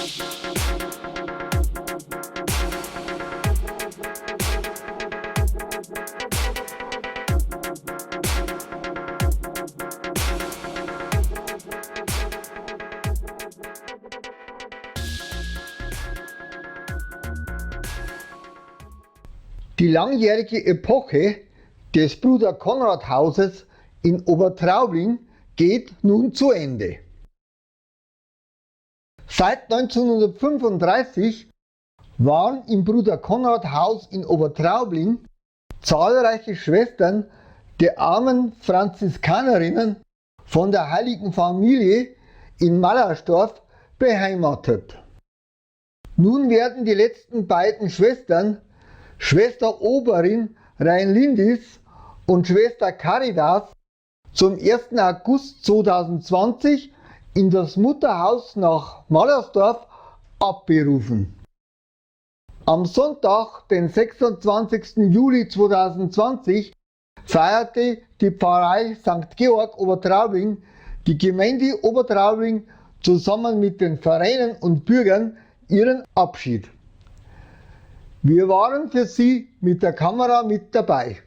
Die langjährige Epoche des Bruder-Konrad-Hauses in Obertraubling geht nun zu Ende. Seit 1935 waren im Bruder-Konrad-Haus in Obertraubling zahlreiche Schwestern der armen Franziskanerinnen von der Heiligen Familie in Mallersdorf beheimatet. Nun werden die letzten beiden Schwestern, Schwester Oberin Rhein-Lindis und Schwester Caritas, zum 1. August 2020 in das Mutterhaus nach Mallersdorf abberufen. Am Sonntag, den 26. Juli 2020, feierte die Pfarrei St. Georg Obertraubling, die Gemeinde Obertraubling zusammen mit den Vereinen und Bürgern ihren Abschied. Wir waren für Sie mit der Kamera mit dabei.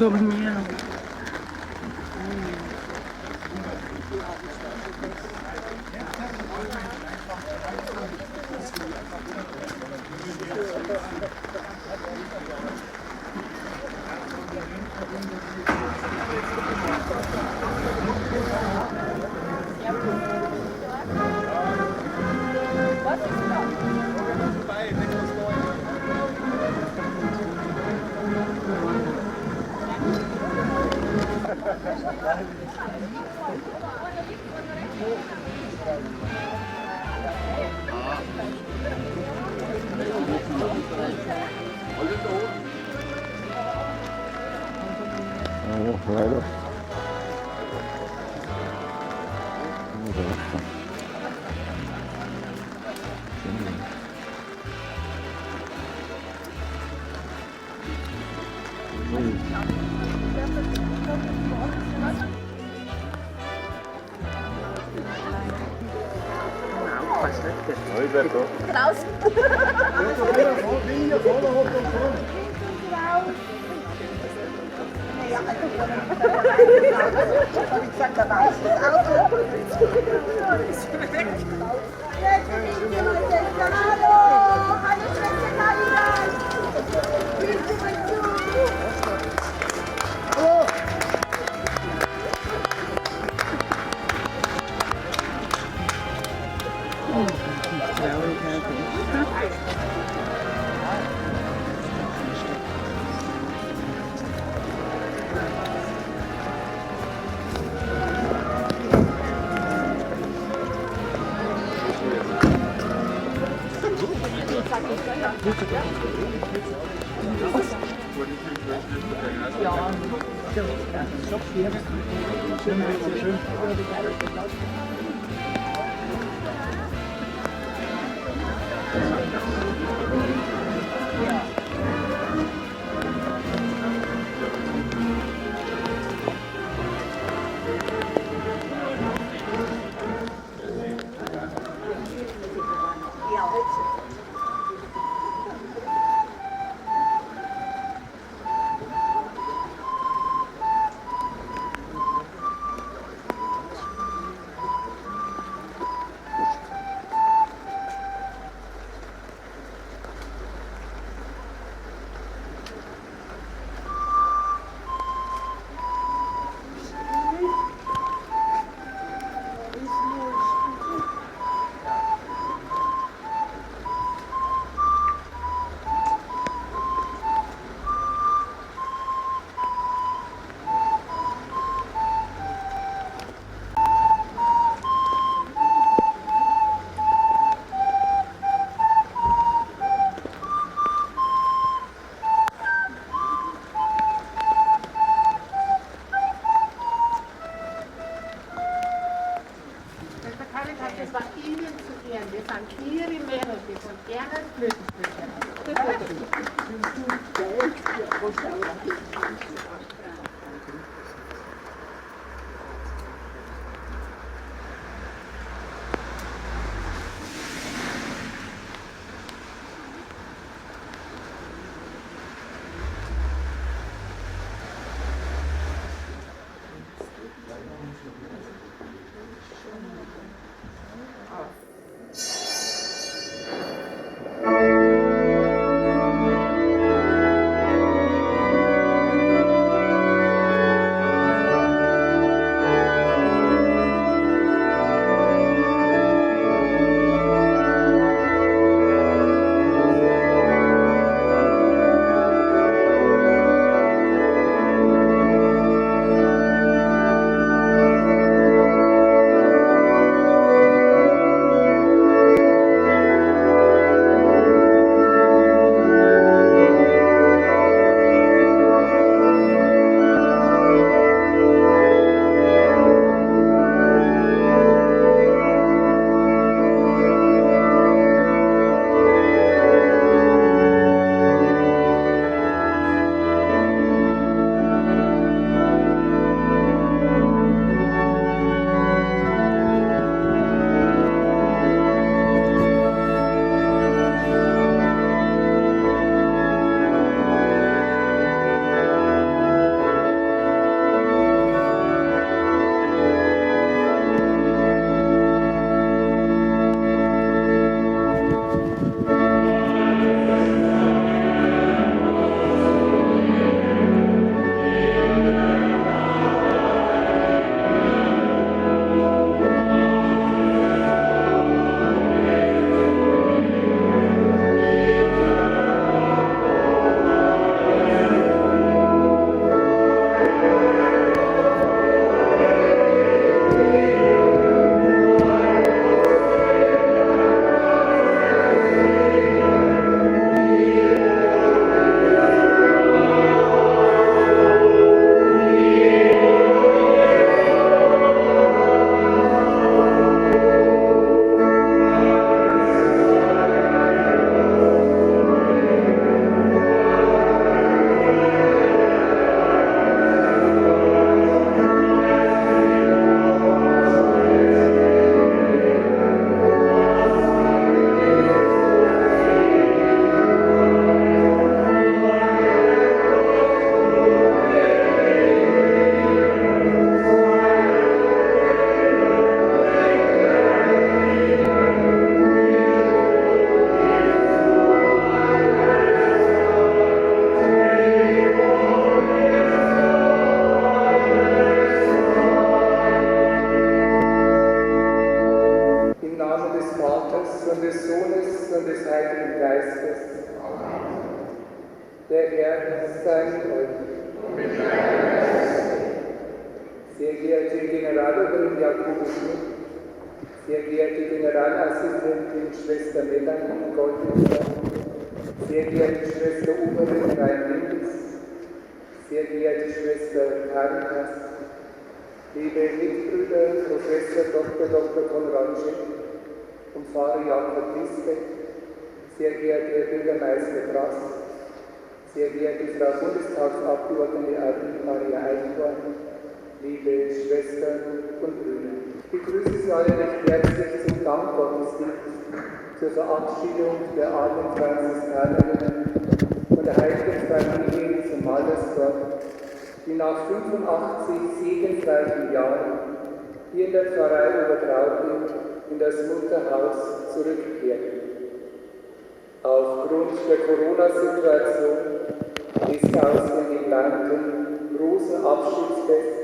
Dormindo. Weiter. Das war Ihnen zu Ehren. Wir sind Ihre Männer, wir sind gerne Blütenbrüche. des Sohnes und des Heiligen Geistes. Der Herr sei mit euch. Sehr geehrte Generaloberin Jakobus Schmidt, sehr geehrte Generalassistentin Schwester Melanie Goldwasser, sehr geehrte Schwester Oberin Rhein-Lindis, sehr geehrte Schwester Caritas, liebe Mitbrüder, Professor Dr. Konrad Schick und Pfarrer Jakob Lisbeck, sehr geehrter Herr Bürgermeister Brass, sehr geehrte Frau Bundestagsabgeordnete Maria Eichhorn, liebe Schwestern und Brüder. Ich begrüße Sie alle recht herzlich zum Dankgottesdienst zur Verabschiedung der armen Franziskanerinnen von der heiligen Familie zum Mallersdorf, die nach 85 segensreichen Jahren hier in der Pfarrei Obertraubling in das Mutterhaus zurückkehren. Aufgrund der Corona-Situation ist aus dem geplanten großen Abschiedsfest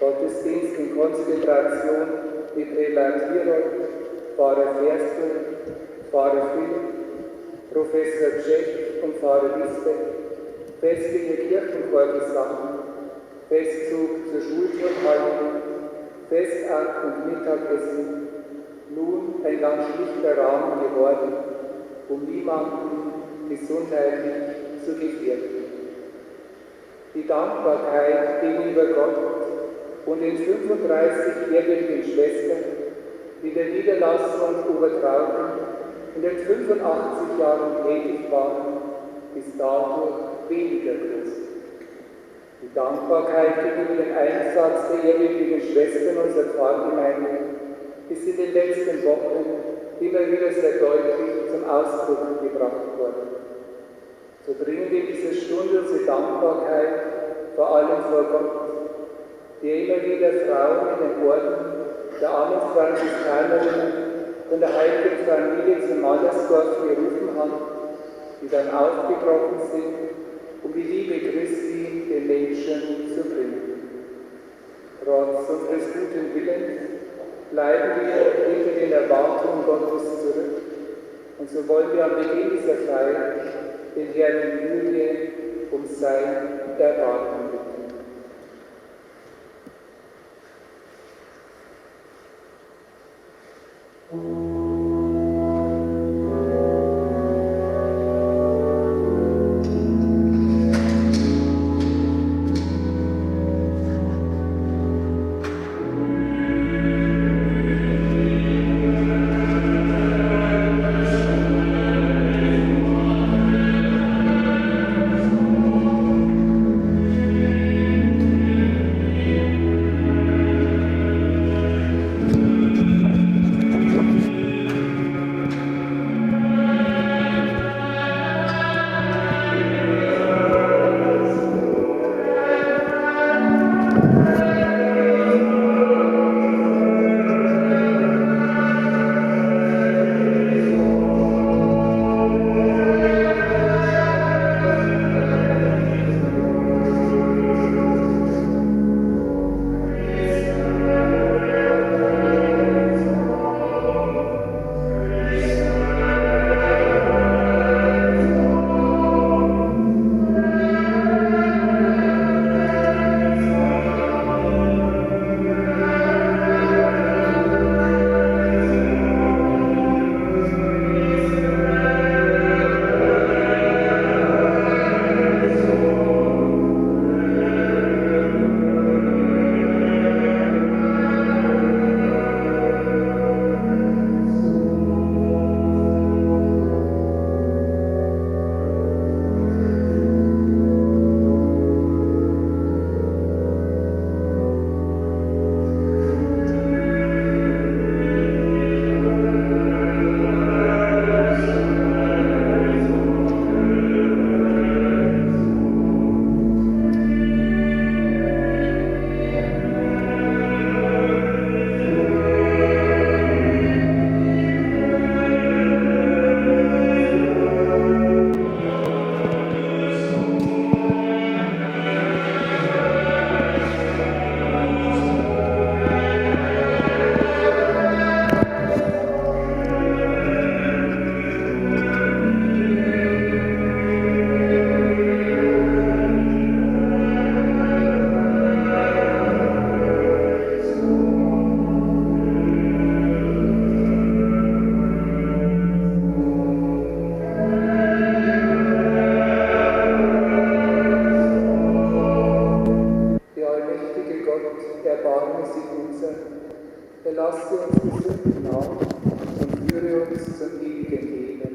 Gottesdienst in Konzentration mit Relat Hirold, Pfarrer Ferstl, Pfarrer Philipp, Professor Tschech und Pfarrer Lisbeck, festliche Kirchenchorgesang, Festzug zur Schulturnhalle, Festakt und Mittagessen, nun ein ganz schlichter Rahmen geworden, um niemanden gesundheitlich zu gefährden. Die Dankbarkeit gegenüber Gott und den 35 ehrwürdigen Schwestern, die der Niederlassung Obertraubling in den 85 Jahren tätig waren, ist dadurch weniger groß. Die Dankbarkeit gegenüber dem Einsatz der ehrwürdigen Schwestern unserer Pfarrgemeinde ist in den letzten Wochen immer wieder sehr deutlich zum Ausdruck gebracht worden. So bringen wir diese Stunde unsere Dankbarkeit vor allem vor Gott, der immer wieder Frauen in den Orden der armen Franziskanerinnen von der heiligen Familie zum Mallersdorf gerufen hat, die dann aufgebrochen sind, um die Liebe Christi den Menschen zu bringen. Trotz unseres guten Willens bleiben wir hinter den Erwartungen Gottes zurück, und so wollen wir am Beginn dieser Feier den Herrn in Güte um sein Erbarmen bitten. nach und führe uns zum ewigen Leben.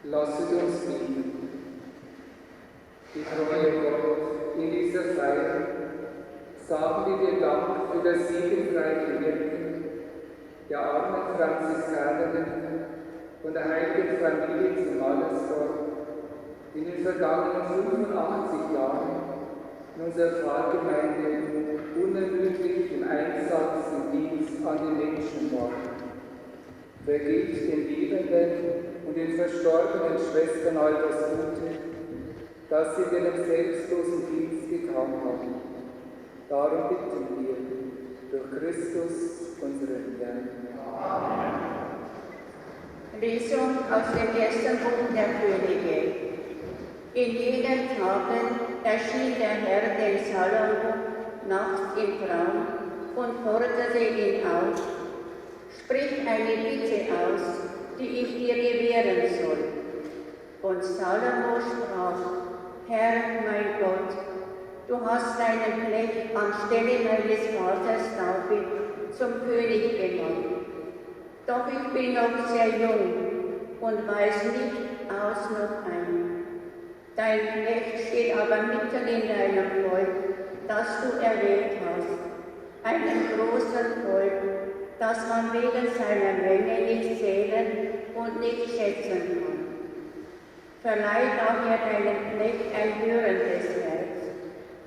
Lasset uns beten. Die treue Gott, in dieser Feier sagen wir dir Dank für das segensreiche Wirken der armen Franziskanerin und der heiligen Familie zu Mallersdorf in den vergangenen 85 Jahren in unserer Pfarrgemeinde unermüdlich im Einsatz und Dienst an den Menschen war. Vergilt den Liebenden und den verstorbenen Schwestern all das Gute, das sie in ihrem selbstlosen Dienst getan haben. Darum bitten wir, durch Christus, unseren Herrn. Amen. Lesung aus dem ersten Buch der Könige. In jenen Tagen erschien der Herr dem Salomo nachts im Traum und forderte ihn auf: Sprich eine Bitte aus, die ich dir gewähren soll. Und Salomo sprach: Herr, mein Gott, du hast deinen Knecht anstelle meines Vaters David zum König gemacht. Doch ich bin noch sehr jung und weiß nicht aus noch ein. Dein Knecht steht aber mitten in deinem Volk, das du erwählt hast, einem großen Volk, das man wegen seiner Menge nicht zählen und nicht schätzen kann. Verleih daher deinem Knecht ein hörendes Herz,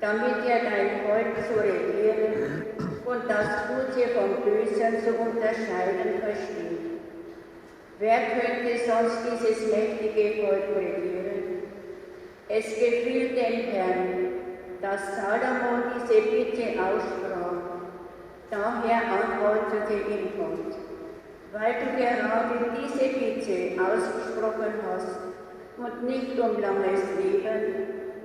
damit er dein Volk zu regieren und das Gute vom Bösen zu unterscheiden versteht. Wer könnte sonst dieses mächtige Volk regieren? Es gefiel dem Herrn, dass Salomo diese Bitte aussprach. Daher antwortete ihm Gott: Weil du gerade diese Bitte ausgesprochen hast und nicht um langes Leben,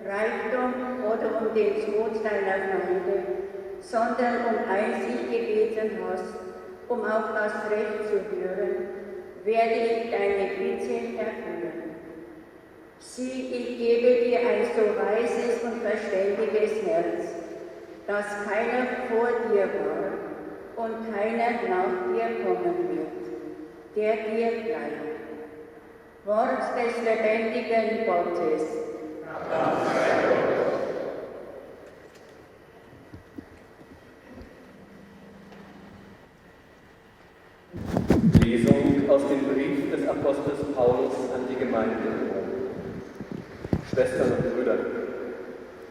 Reichtum oder um den Tod deiner Feinde, sondern um Einsicht gebeten hast, um auf das Recht zu hören, werde ich deine Bitte erfüllen. Sieh, ich gebe dir ein so weises und verständiges Herz, dass keiner vor dir war und keiner nach dir kommen wird, der dir bleibt. Wort des lebendigen Gottes. Lesung aus dem Brief des Apostels Paulus an die Gemeinde in Rom. Schwestern und Brüder,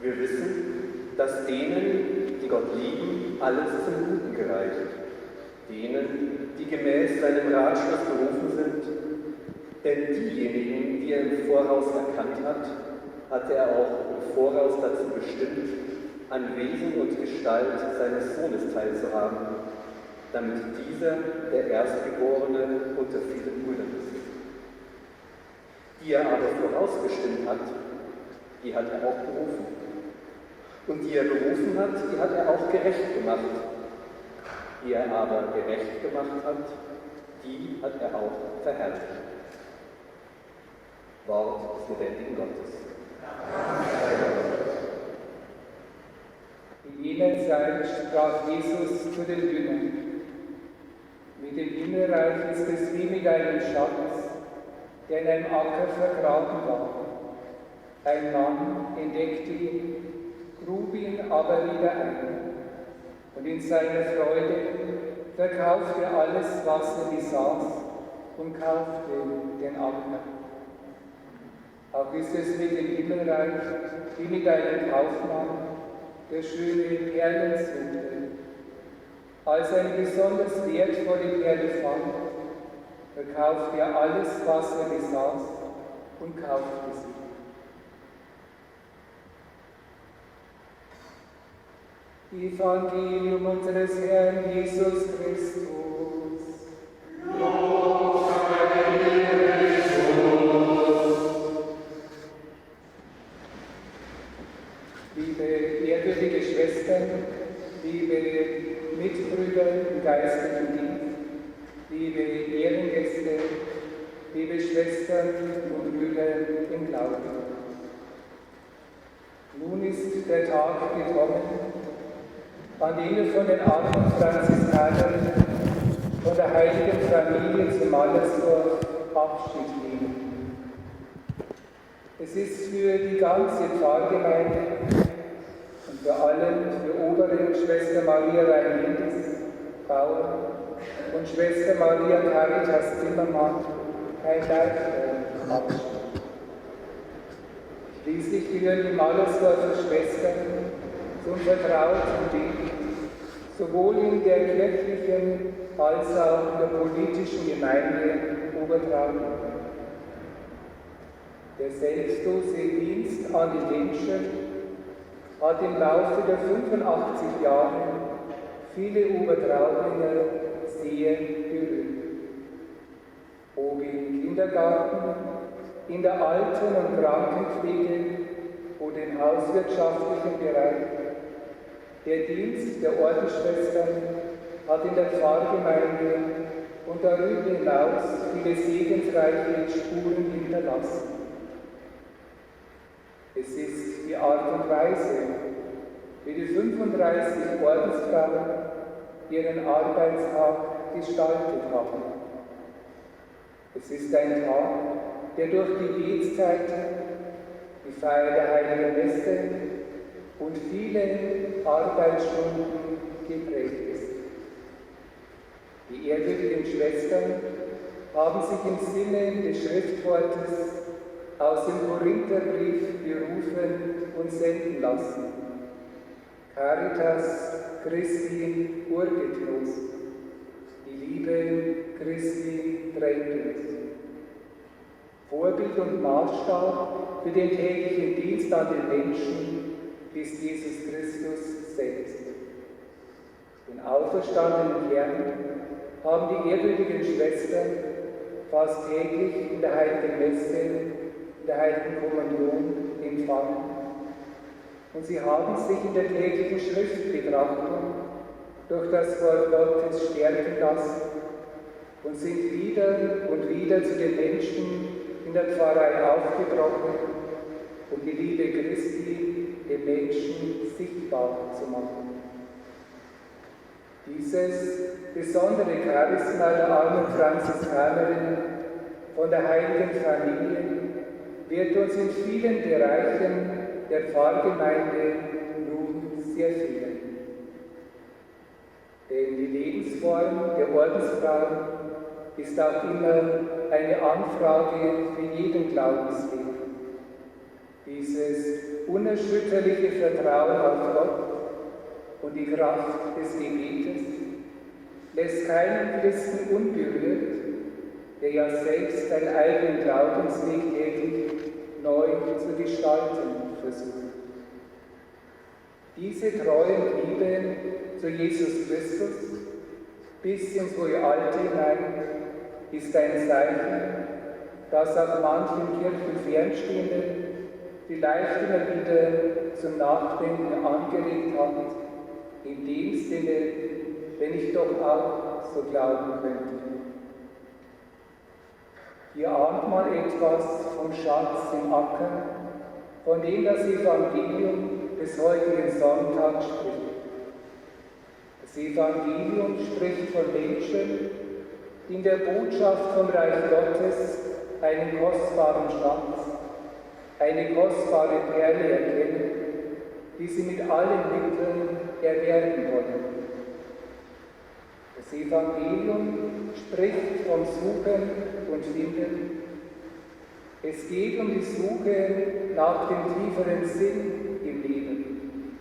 wir wissen, dass denen, die Gott lieben, alles zum Guten gereicht, denen, die gemäß seinem Ratschluss berufen sind. Denn diejenigen, die er im Voraus erkannt hat, hatte er auch im Voraus dazu bestimmt, an Wesen und Gestalt seines Sohnes teilzuhaben, damit dieser der Erstgeborene unter vielen Brüdern ist. Die er aber vorausbestimmt hat, die hat er auch berufen. Und die er berufen hat, die hat er auch gerecht gemacht. Die er aber gerecht gemacht hat, die hat er auch verherrlicht. Wort des lebendigen Gottes. In jener Zeit sprach Jesus zu den Jüngern: Mit dem Himmelreich ist es wie mit einem Schatz, der in einem Acker vergraben war. Ein Mann entdeckte ihn, grub ihn aber wieder ein. Und in seiner Freude verkaufte er alles, was er besaß, und kaufte den Acker. Auch ist es mit dem Himmelreich wie mit einem Kaufmann, der schöne Perlen suchte. Als er eine besonders wertvolle Perle fand, verkaufte er alles, was er besaß, und kaufte sie. Evangelium unseres Herrn Jesus Christus. Lob sei dir, Christus. Liebe ehrwürdige Schwestern, liebe Mitbrüder im geistlichen Dienst, liebe Ehrengäste, liebe Schwestern und Brüder im Glauben. Nun ist der Tag gekommen, an dem wir von den armen Franziskanern, von der heiligen Familie zu Mallersdorf Abschied nehmen. Es ist für die ganze Pfarrgemeinde und vor allem für Oberin Schwester Maria Reinlindis, Bauer, und Schwester Maria Caritas Zimmermann ein leichter Abschied. Schließlich gehören die Mallersdorfer Schwestern zum vertrauten Weg, sowohl in der kirchlichen als auch in der politischen Gemeinde Obertraubling. Der selbstlose Dienst an die Menschen hat im Laufe der 85 Jahre viele Obertraublinger sehr berührt. Ob im Kindergarten, in der Alten- und Krankenpflege oder im hauswirtschaftlichen Bereich. Der Dienst der Ordensschwestern hat in der Pfarrgemeinde und darüber hinaus viele segensreiche Spuren hinterlassen. Es ist die Art und Weise, wie die 35 Ordensfrauen ihren Arbeitstag gestaltet haben. Es ist ein Tag, der durch die Gebetszeiten, die Feier der Heiligen Messe und viele Arbeitsstunden geprägt ist. Die ehrwürdigen Schwestern haben sich im Sinne des Schriftwortes aus dem Korintherbrief berufen und senden lassen. Caritas Christi urget nos, die Liebe Christi drängt uns. Vorbild und Maßstab für den täglichen Dienst an den Menschen ist Jesus Christus selbst. Den auferstandenen Herrn haben die ehrwürdigen Schwestern fast täglich in der Heiligen Messe, in der Heiligen Kommunion empfangen. Und sie haben sich in der täglichen Schriftbetrachtung durch das Wort Gottes stärken lassen und sind wieder und wieder zu den Menschen in der Pfarrei aufgebrochen, um die Liebe Christi den Menschen sichtbar zu machen. Dieses besondere Charisma der armen Franziskanerin von der heiligen Familie wird uns in vielen Bereichen der Pfarrgemeinde nun sehr fehlen. Denn die Lebensform der Ordensfrauen ist auch immer eine Anfrage für jeden Glaubensweg. Dieses unerschütterliche Vertrauen auf Gott und die Kraft des Gebetes lässt keinen Christen unberührt, der ja selbst einen eigenen Glaubensweg täglich neu zu gestalten versucht. Diese treue Liebe zu Jesus Christus bis ins hohe Alter hinein ist ein Zeichen, das auch manchen Kirchen Fernstehenden vielleicht immer wieder zum Nachdenken angeregt hat, in dem Sinne, wenn ich doch auch so glauben könnte. Hier ahnt man etwas vom Schatz im Acker, von dem das Evangelium des heutigen Sonntags spricht. Das Evangelium spricht von Menschen, die in der Botschaft vom Reich Gottes einen kostbaren Schatz, eine kostbare Perle erkennen die sie mit allen Mitteln erwerben wollen. Das Evangelium spricht vom Suchen und Finden. Es geht um die Suche nach dem tieferen Sinn im Leben.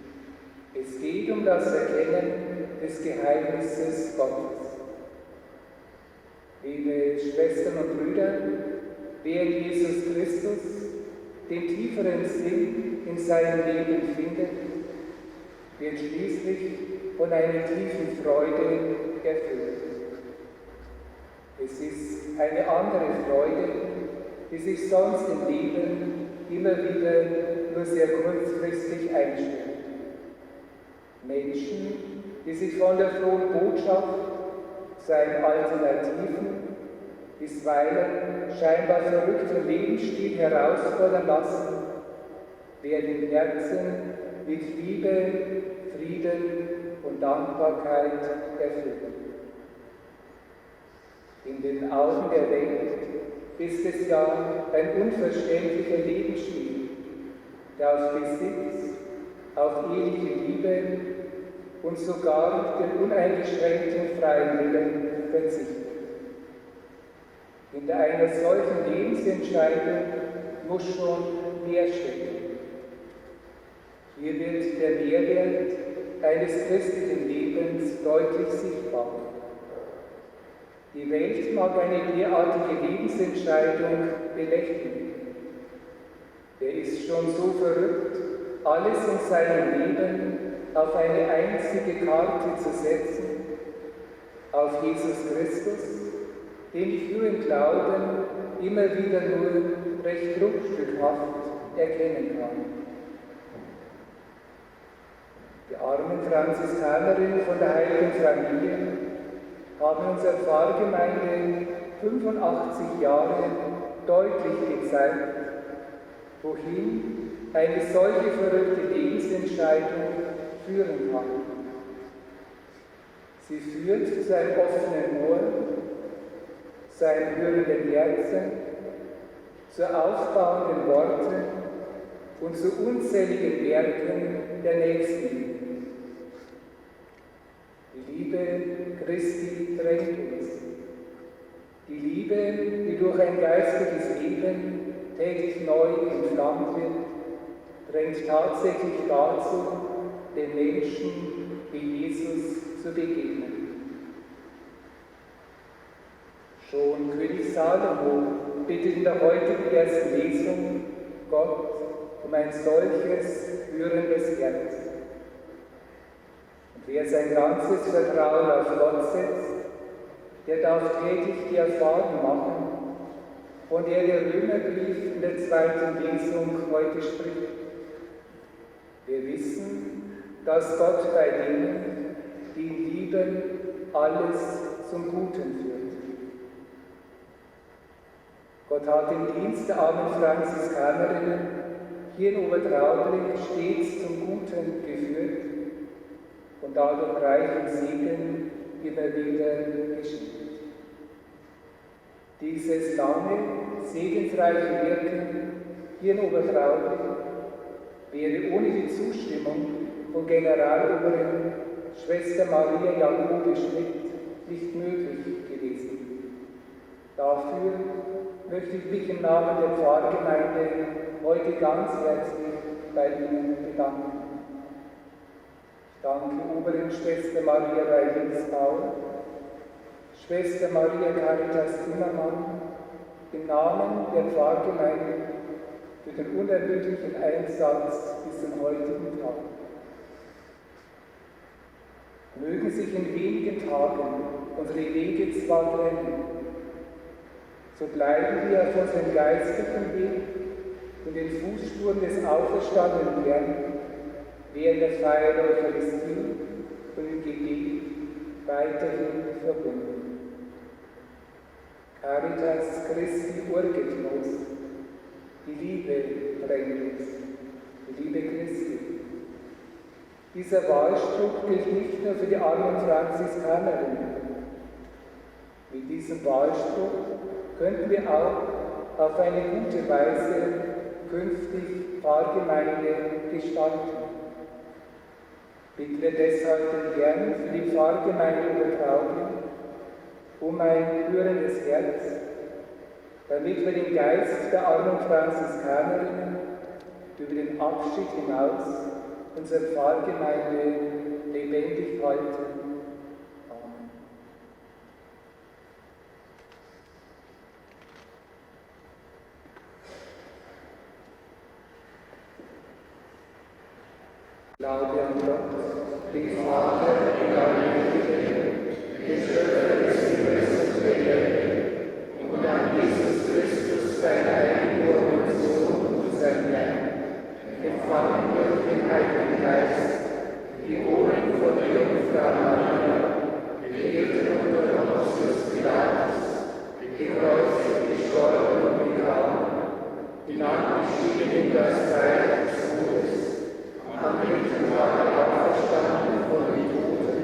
Es geht um das Erkennen des Geheimnisses Gottes. Liebe Schwestern und Brüder, wer in Jesus Christus den tieferen Sinn in seinem Leben findet, wird schließlich von einer tiefen Freude erfüllt. Es ist eine andere Freude, die sich sonst im Leben immer wieder nur sehr kurzfristig einstellt. Menschen, die sich von der frohen Botschaft, seinen Alternativen, bisweilen scheinbar verrückten Lebensstil herausfordern lassen, werden im Herzen mit Liebe, Frieden und Dankbarkeit erfüllt. In den Augen der Welt ist es ja ein unverständlicher Lebensstil, der auf Besitz, auf eheliche Liebe und sogar den uneingeschränkten freien Willen verzichtet. Hinter einer solchen Lebensentscheidung muss schon mehr stecken. Hier wird der Mehrwert eines christlichen Lebens deutlich sichtbar. Die Welt mag eine derartige Lebensentscheidung belächeln. Wer ist schon so verrückt, alles in seinem Leben auf eine einzige Karte zu setzen, auf Jesus Christus, den ich nur im Glauben immer wieder nur recht bruchstückhaft erkennen kann. Die armen Franziskanerinnen von der Heiligen Familie haben unserer Pfarrgemeinde 85 Jahre deutlich gezeigt, wohin eine solche verrückte Lebensentscheidung führen kann. Sie führt zu einem offenen Ohr, zu einem hörenden Herzen, zu aufbauenden Worten und zu unzähligen Werken der Nächstenliebe. Die Liebe Christi drängt uns. Die Liebe, die durch ein geistliches Leben täglich neu entflammt wird, drängt tatsächlich dazu, den Menschen wie Jesus zu begegnen. Schon König Salomo bittet in der heutigen ersten Lesung Gott um ein solches hörendes Herz. Und wer sein ganzes Vertrauen auf Gott setzt, der darf täglich die Erfahrung machen, von der Römerbrief in der zweiten Lesung heute spricht. Wir wissen, dass Gott bei denen, die ihn lieben, alles zum Guten führt. Gott hat den Dienst der armen Franziskanerinnen hier in Obertraubling stets zum Guten geführt und dadurch reichen Segen immer wieder geschenkt. Dieses lange, segensreiche Wirken hier in Obertraubling wäre ohne die Zustimmung von Generaloberin Schwester Maria Jacobi Schmidt nicht möglich gewesen. Dafür möchte ich mich im Namen der Pfarrgemeinde heute ganz herzlich bei Ihnen bedanken. Ich danke Oberin Schwester Maria Reilings-Paul, Schwester Maria Caritas Zimmermann, im Namen der Pfarrgemeinde für den unermüdlichen Einsatz bis zum heutigen Tag. Mögen sich in wenigen Tagen unsere Wege zwar trennen, so bleiben wir auf unserem geistlichen Weg in den Fußspuren des auferstandenen Herrn während der Feier der Eucharistie und im Gebet weiterhin verbunden. Caritas Christi urget nos, die Liebe drängt uns, die Liebe Christi. Dieser Wahlspruch gilt nicht nur für die armen Franziskanerinnen. Mit diesem Wahlspruch könnten wir auch auf eine gute Weise künftig Pfarrgemeinde gestalten. bitten wir deshalb den Herrn für die Pfarrgemeinde Obertraubling um ein hörendes Herz, damit wir den Geist der armen Franziskanerinnen über den Abschied hinaus unsere Pfarrgemeinde lebendig halten. Amen. Glaube an Gott, den Vater, den Allmächtigen, den Schöpfer des Himmels und der Erde, und an Jesus Christus, seinen eingeborenen Sohn, unseren Herrn, empfangen durch den Heiligen Geist, geboren von der Jungfrau Maria, gelitten unter Pontius Pilatus, gekreuzigt, gestorben und begraben, hinabgestiegen in das Reich des Todes, am dritten Tage auferstanden von den Toten,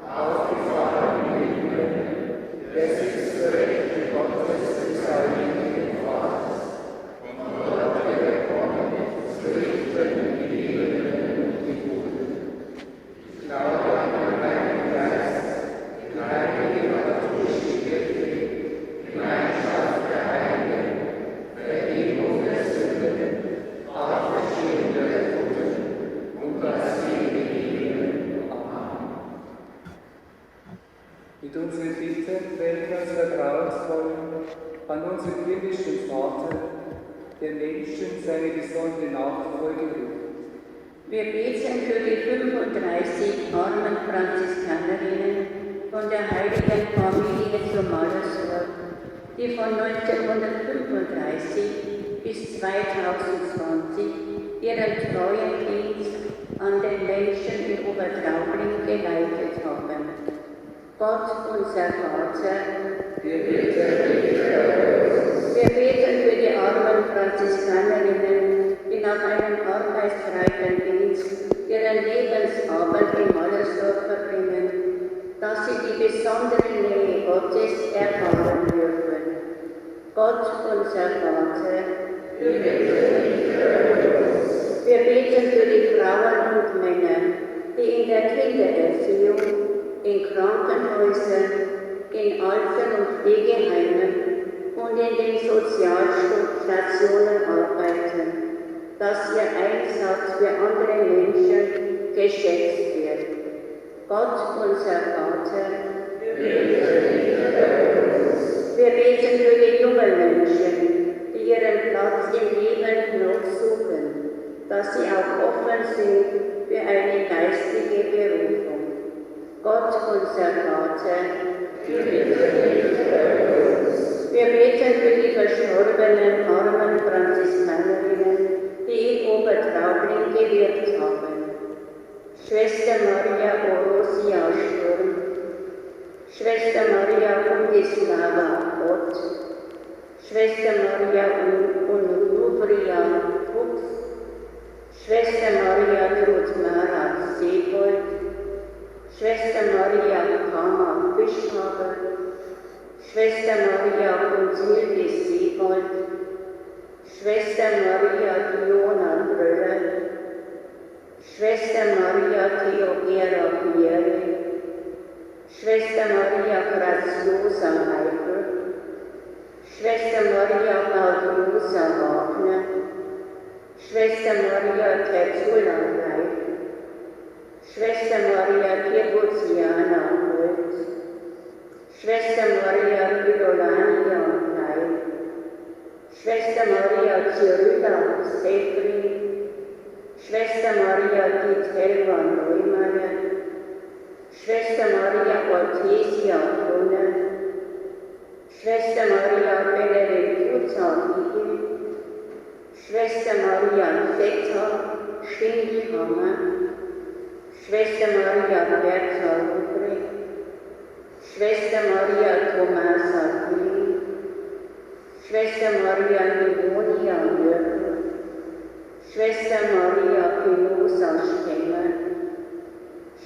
aufgefahren in den Himmel, der sitzt zur Rechten Gottes des allmächtigen Vaters, von dort wird er kommen, zu richten die Lebenden und die Toten. Ich glaube an den Heiligen Geist, die heilige katholische Kirche, die Gemeinschaft der Heiligen, Vergebung der Sünden, Auferstehung der Toten und das ewige Leben. Amen. Mit unseren Bitten wenden wir uns vertrauensvoll an unseren himmlischen Vater, der Menschen seine besondere Nachfolge ruft. Wir beten für die 35 armen Franziskanerinnen von der heiligen Familie zu Mallersdorf, die von 1935 bis 2020 ihren treuen Dienst an den Menschen in Obertraubling geleitet haben. Gott, unser Vater, wir beten für die armen Franziskanerinnen, die nach einem arbeitsreichen Dienst ihren Lebensabend in Mallersdorf verbringen, dass sie die besondere Nähe Gottes erfahren dürfen. Gott, unser Vater, wir beten für die Frauen und Männer, die in der Kindererziehung, in Krankenhäusern, in Alten- und Pflegeheimen und in den Sozialstationen arbeiten, dass ihr Einsatz für andere Menschen geschätzt wird. Gott, unser Vater, wir beten für die jungen Menschen, die ihren Platz im Leben noch suchen, dass sie auch offen sind für eine geistige Berufung. Gott, unser Vater, wir beten für die verstorbenen armen Franziskanerinnen, die in Obertraubling gewirkt haben. Schwester Maria Orosia Sturm, Schwester Maria Ungislava Ott, Schwester Maria Unrubria Fuchs, Schwester Maria Trudmara Seebold, Schwester Maria Kama Fischhaber, Schwester Maria Consilvi Seebold, Schwester Maria Fiona Bröller, Schwester Maria Theodora Piere, Schwester Maria Graziosa Heidel, Schwester Maria Galdrosa Wagner, Schwester Maria Tertula Reif, Schwester Maria Kirbuziana Holz, Schwester Maria Pidolania Leib, Schwester Maria Cyrilla Sefri, Schwester Maria Dietelva Neumeier, Schwester Maria Ortesia Brunner, Schwester Maria Benedicta Higel, Schwester Maria Vetter Schindelhammer, Schwester Maria Bertha Ruprecht, Schwester Maria Thomasa Kühn, Schwester Maria Livonia Mürkel, Schwester Maria Pinosa Stemmer,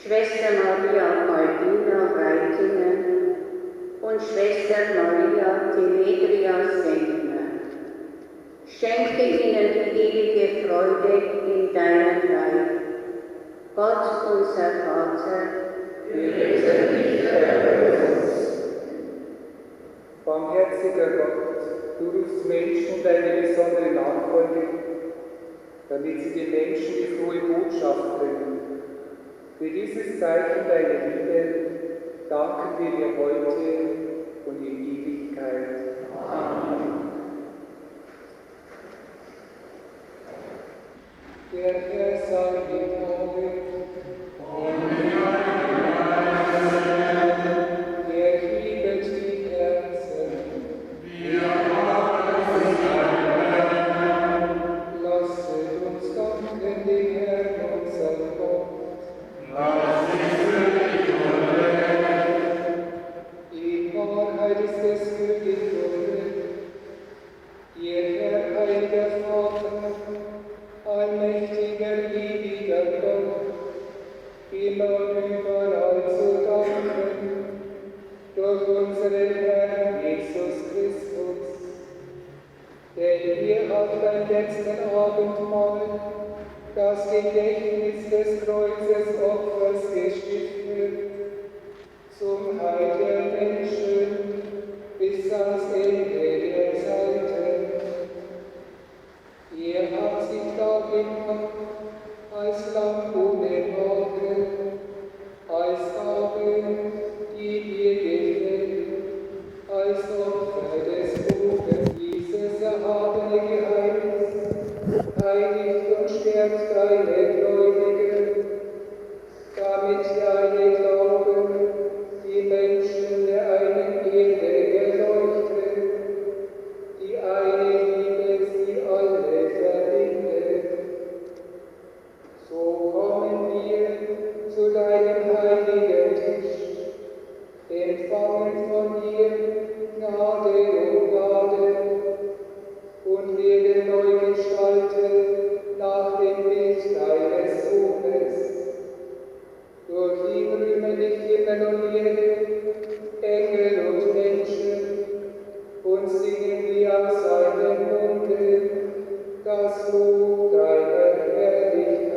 Schwester Maria Albina Reitingen und Schwester Maria Demetria Sendner. Schenke ihnen die ewige Freude in deinem Reich. Gott, unser Vater, bitte dich uns. Barmherziger Gott, du rufst Menschen deine besondere Nachfolge, damit sie den Menschen die frohe Botschaft bringen. Für dieses Zeichen deiner Liebe danken wir dir heute und in Ewigkeit. Amen. Der Herr sei mit euch. Der liebet die Herzen. Lasset uns danken dem Herrn, unserem Gott. In Wahrheit ist es würdig und ihr Herr, heiliger Vater, allmächtiger, ewiger Gott, immer und überall zu danken, durch unseren Herrn Jesus Christus. Denn ihr habt beim letzten Abendmahl das Gedächtnis des Kreuzesopfers gestiftet, zum Heil der Menschen bis ans Ende der Zeiten. Ihr habt sich dargebracht als Lamm ohne Makel, als Gabe, die dir gefällt, als Opfer des Guten. Dieses erhabene Geheimnis heiligt und stärkt deine Gläubigen, damit deine Glauben die Menschen der einen Erde erleuchten, die eine Liebe sie alle verbindet. So kommen wir zu deinem heiligen Tisch, empfangen von dir Gnade und Gnade und werden neu gestaltet nach dem Bild deines Sohnes. Durch ihn rühmen dich Himmel und Erde, Engel und Menschen, und singen wir aus seinem Munde das Lob deiner Herrlichkeit.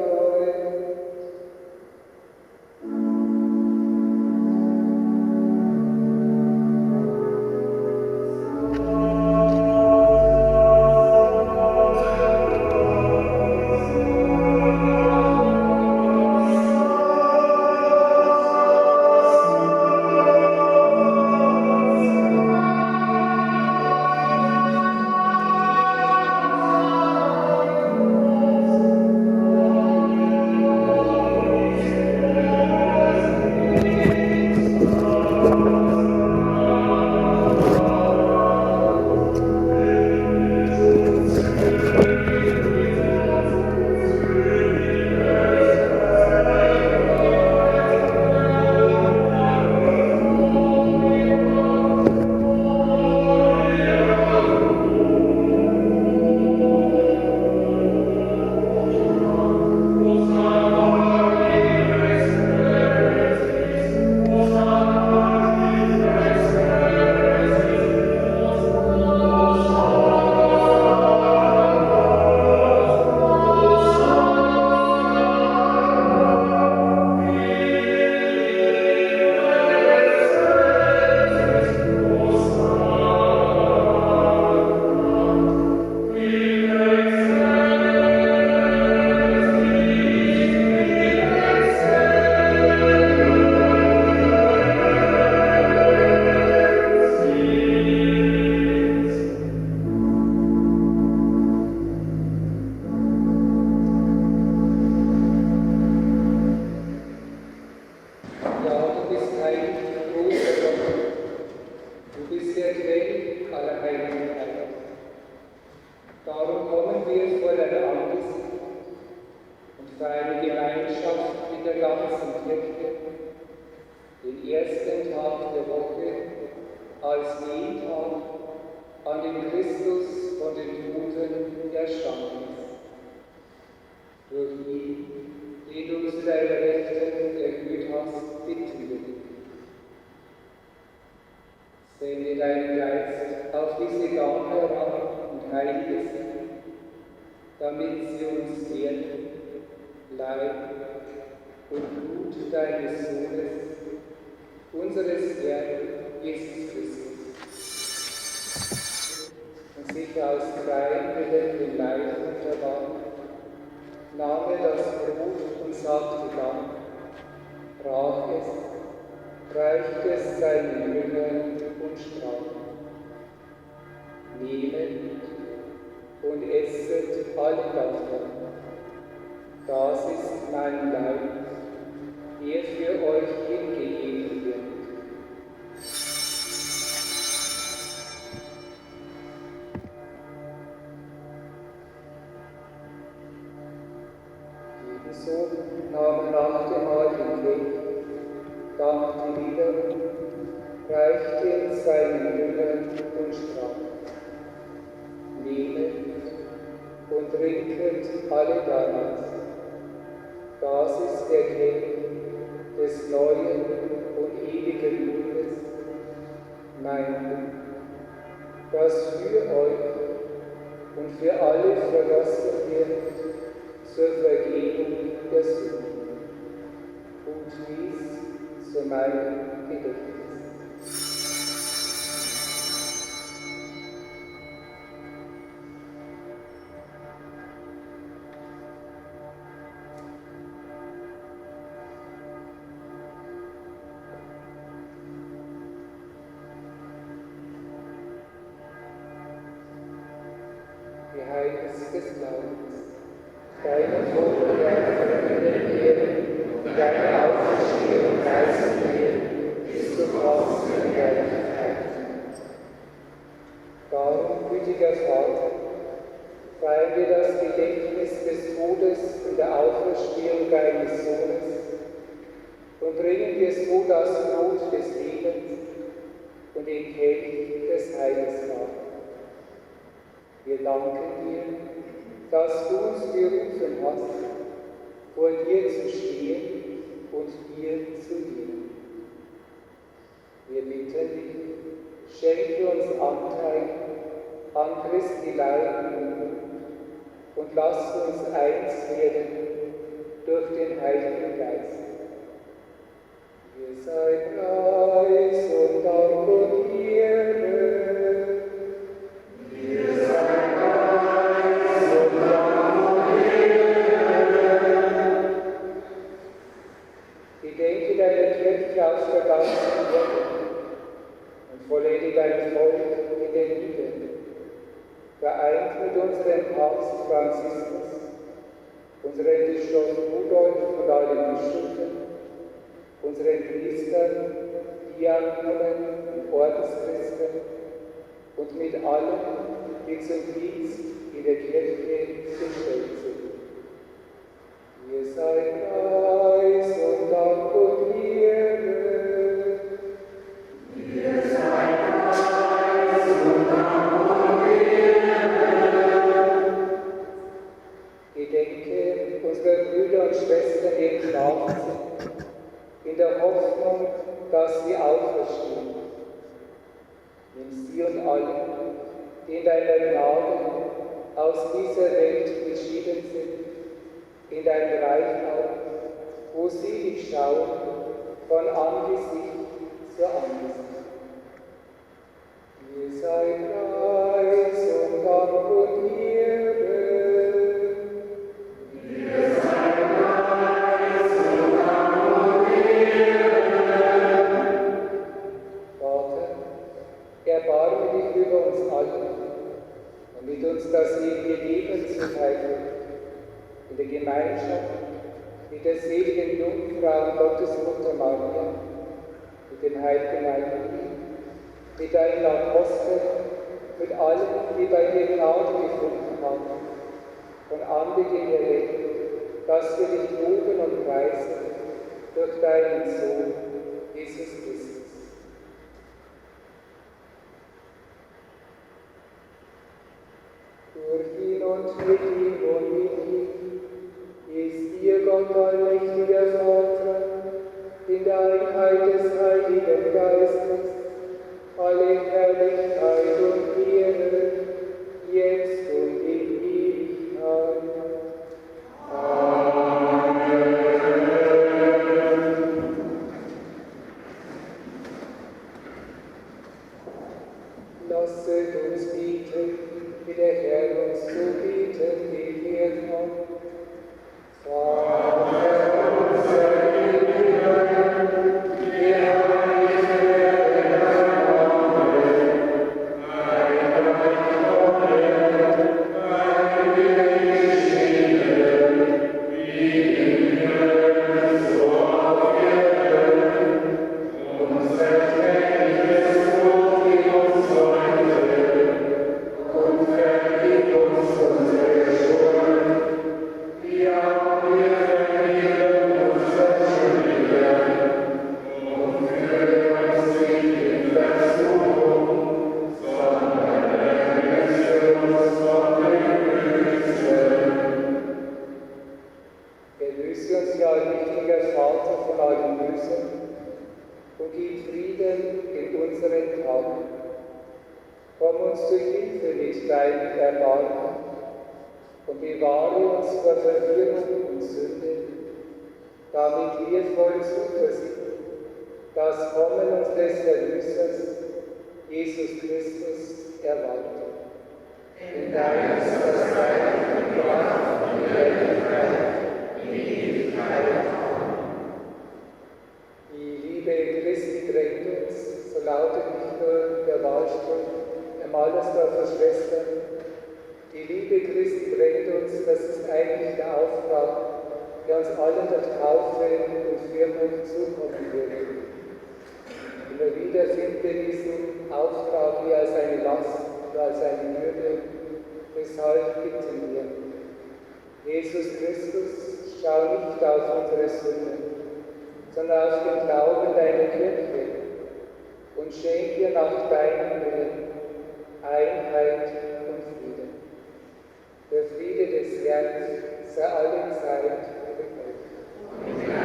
Sende deinen Geist auf diese Gaben herab und heilige sie, damit sie uns Lehren, Leib und Blut deines Sohnes, unseres Herrn Jesus Christus, und sich aus freien Willen den Leid unterwarf, nahm er das Brot und sagte Dank, brach es, reichte es seinen Jüngern und sprach: Nehmet und esset alle davon. Das ist mein Leib, der für euch hingegeben wird. Ebenso nahm er nach dem Mahl den Kelch, dankte wieder, reichte ihn seinen Jüngern und sprach: Nehmet und trinket alle daraus. Das ist der Kelch des neuen und ewigen Bundes, mein Blut, das für euch und für alle vergossen wird zur Vergebung der Sünden. Tut dies zu meinem Gedächtnis. Geheimnis des Glaubens. Deine Tod, Herr, verkünden wir, und deine Auferstehung preisen wir, bis du kommst in Herrlichkeit. Darum, gütiger Vater, feiern wir das Gedächtnis des Todes und der Auferstehung deines Sohnes und bringen dir so das Brot des Lebens und den Kelch des Heils dar. Wir danken dir, dass du uns berufen hast, vor dir zu stehen und dir zu dienen. Wir bitten dich, schenke uns Anteil an Christi Leib und Blut und lass uns eins werden durch den Heiligen Geist. Dir sei Preis und Dank und Ehre. Gedenke deiner Kirche aus der ganzen Welt und vollende dein Volk in der Liebe, vereint mit unserem Papst Franziskus, unserem Bischof Rudolf und allen Bischöfen, unseren Priestern, Diakonen und Ordenschristern und mit allen, die zum Dienst in der Kirche gestellt sind. Dir sei Preis und Dank und Ehre. Dir sei Preis und Dank und Ehre. Gedenke unserer Brüder und Schwestern, die entschlafen sind, in der Hoffnung, dass sie auferstehen. Nimm sie und alle, die in deiner Gnade aus dieser Welt geschieden sind, in dein Reich auf, wo sie dich schauen, von Angesicht zu Angesicht. Dir sei Preis und Dank und Ehre. Dir sei Preis und Dank und Ehre. Vater, erbarme dich über uns alle, damit uns das ewige Leben zuteil wird. In der Gemeinschaft mit der seligen Jungfrau Gottesmutter Maria, mit dem heiligen Eidgenossen, mit deinen Aposteln, mit allen, die bei dir Gnade gefunden haben, von Anbeginn der Welt, dass wir dich loben und preisen durch deinen Sohn, Jesus Christus. Durch ihn und mit ihm und mit ihm ist dir, Gott allmächtiger Vater, in der Einheit des Heiligen Geistes, alle Herrlichkeit und Ehre, jetzt und in Ewigkeit. Amen. uns bieten, wie der Herr uns zubietet, gelehrt hat. Vater unser im Himmel, geheiligt werde dein Name, dein Reich komme, dein Wille geschehe, wie im Himmel, so auf Erden. Unser tägliches Brot gib uns heute und vergib uns unsere Schuld, wie auch wir vergeben unseren Schuldigern. Und führe uns nicht in Versuchung, sondern erlöse uns von dem Bösen. Erlöse uns, ja allmächtiger Vater, von allem Bösen und gib Frieden in unseren Tagen. Komm uns zu Hilfe mit deinem Erbarmen und bewahre uns vor Verwirrung und Sünde, damit wir voll Zuversicht das Kommen unseres Erlösers, Jesus Christus, erwarten. Denn dein ist das Reich und die Macht und die Herrlichkeit in Ewigkeit. Die Liebe Christi drängt uns, so lautet nicht nur der Wahlspruch der Malersdorfer Schwestern. Die Liebe Christi drängt uns, das ist eigentlich der Auftrag, der uns allen durch Taufe und Firmung zukommen wird. Immer wieder finden wir diesen Auftrag wie als eine Last oder als eine Bürde. Deshalb bitten wir, Jesus Christus, schau nicht auf unsere Sünden, sondern auf den Glauben deiner Kirche und schenk ihr nach deinem Willen Einheit und Frieden. Der Friede des Herrn sei alle Zeit mit euch.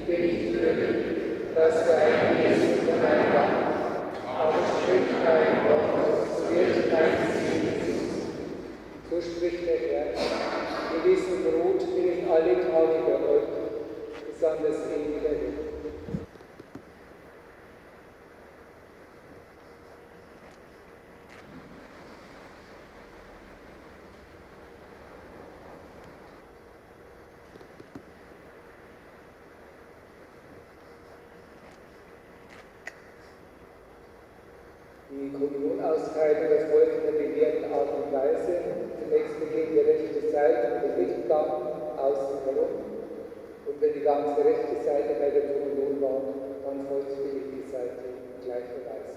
bin ich würdig, dass dein Wesen von deinem Land, aber sprich dein Wort, so wird dein Ziel. So spricht der Herr, gewissen Brot bin ich alle Tage bei euch, bis an das ewige Leben. Die Kommunionausteilung erfolgt in der bewährten Art und Weise. Zunächst beginnt die rechte Seite mit dem Mittelgang außen herum. Und wenn die ganze rechte Seite bei der Kommunion war, dann folgt die linke Seite gleicherweise.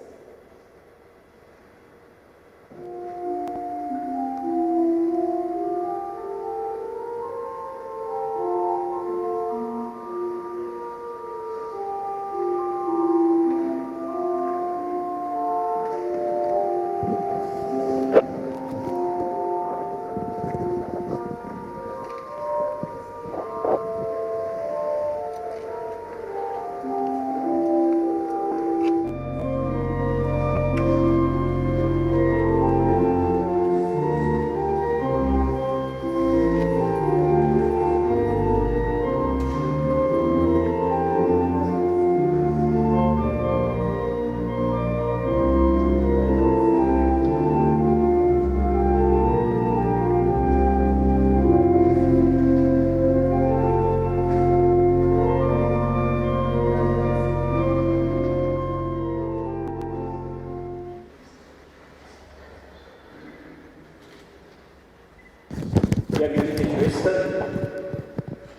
Ehrwürdige Schwestern,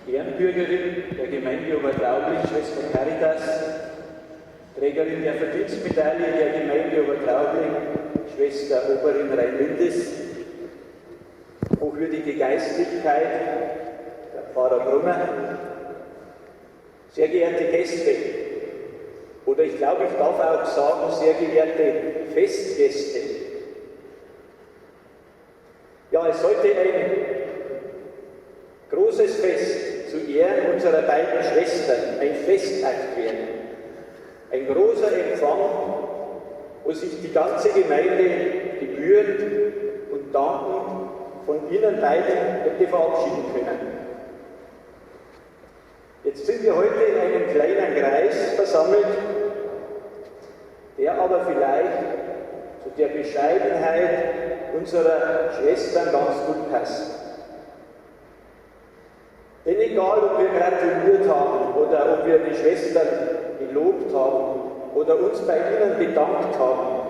Ehrenbürgerin der Gemeinde Obertraubling, Schwester Caritas, Trägerin der Verdienstmedaille der Gemeinde Obertraubling, Schwester Oberin Rheinlindes, hochwürdige Geistlichkeit, der Pfarrer Brunner, sehr geehrte Gäste, oder ich glaube, ich darf auch sagen, sehr geehrte Festgäste. Ja, es sollte ein großes Fest zu Ehren unserer beiden Schwestern, ein Festakt werden. Ein großer Empfang, wo sich die ganze Gemeinde gebührend und dankend von Ihnen beiden hätte verabschieden können. Jetzt sind wir heute in einem kleinen Kreis versammelt, der aber vielleicht zu der Bescheidenheit unserer Schwestern ganz gut passt. Denn egal, ob wir gratuliert haben oder ob wir die Schwestern gelobt haben oder uns bei ihnen bedankt haben,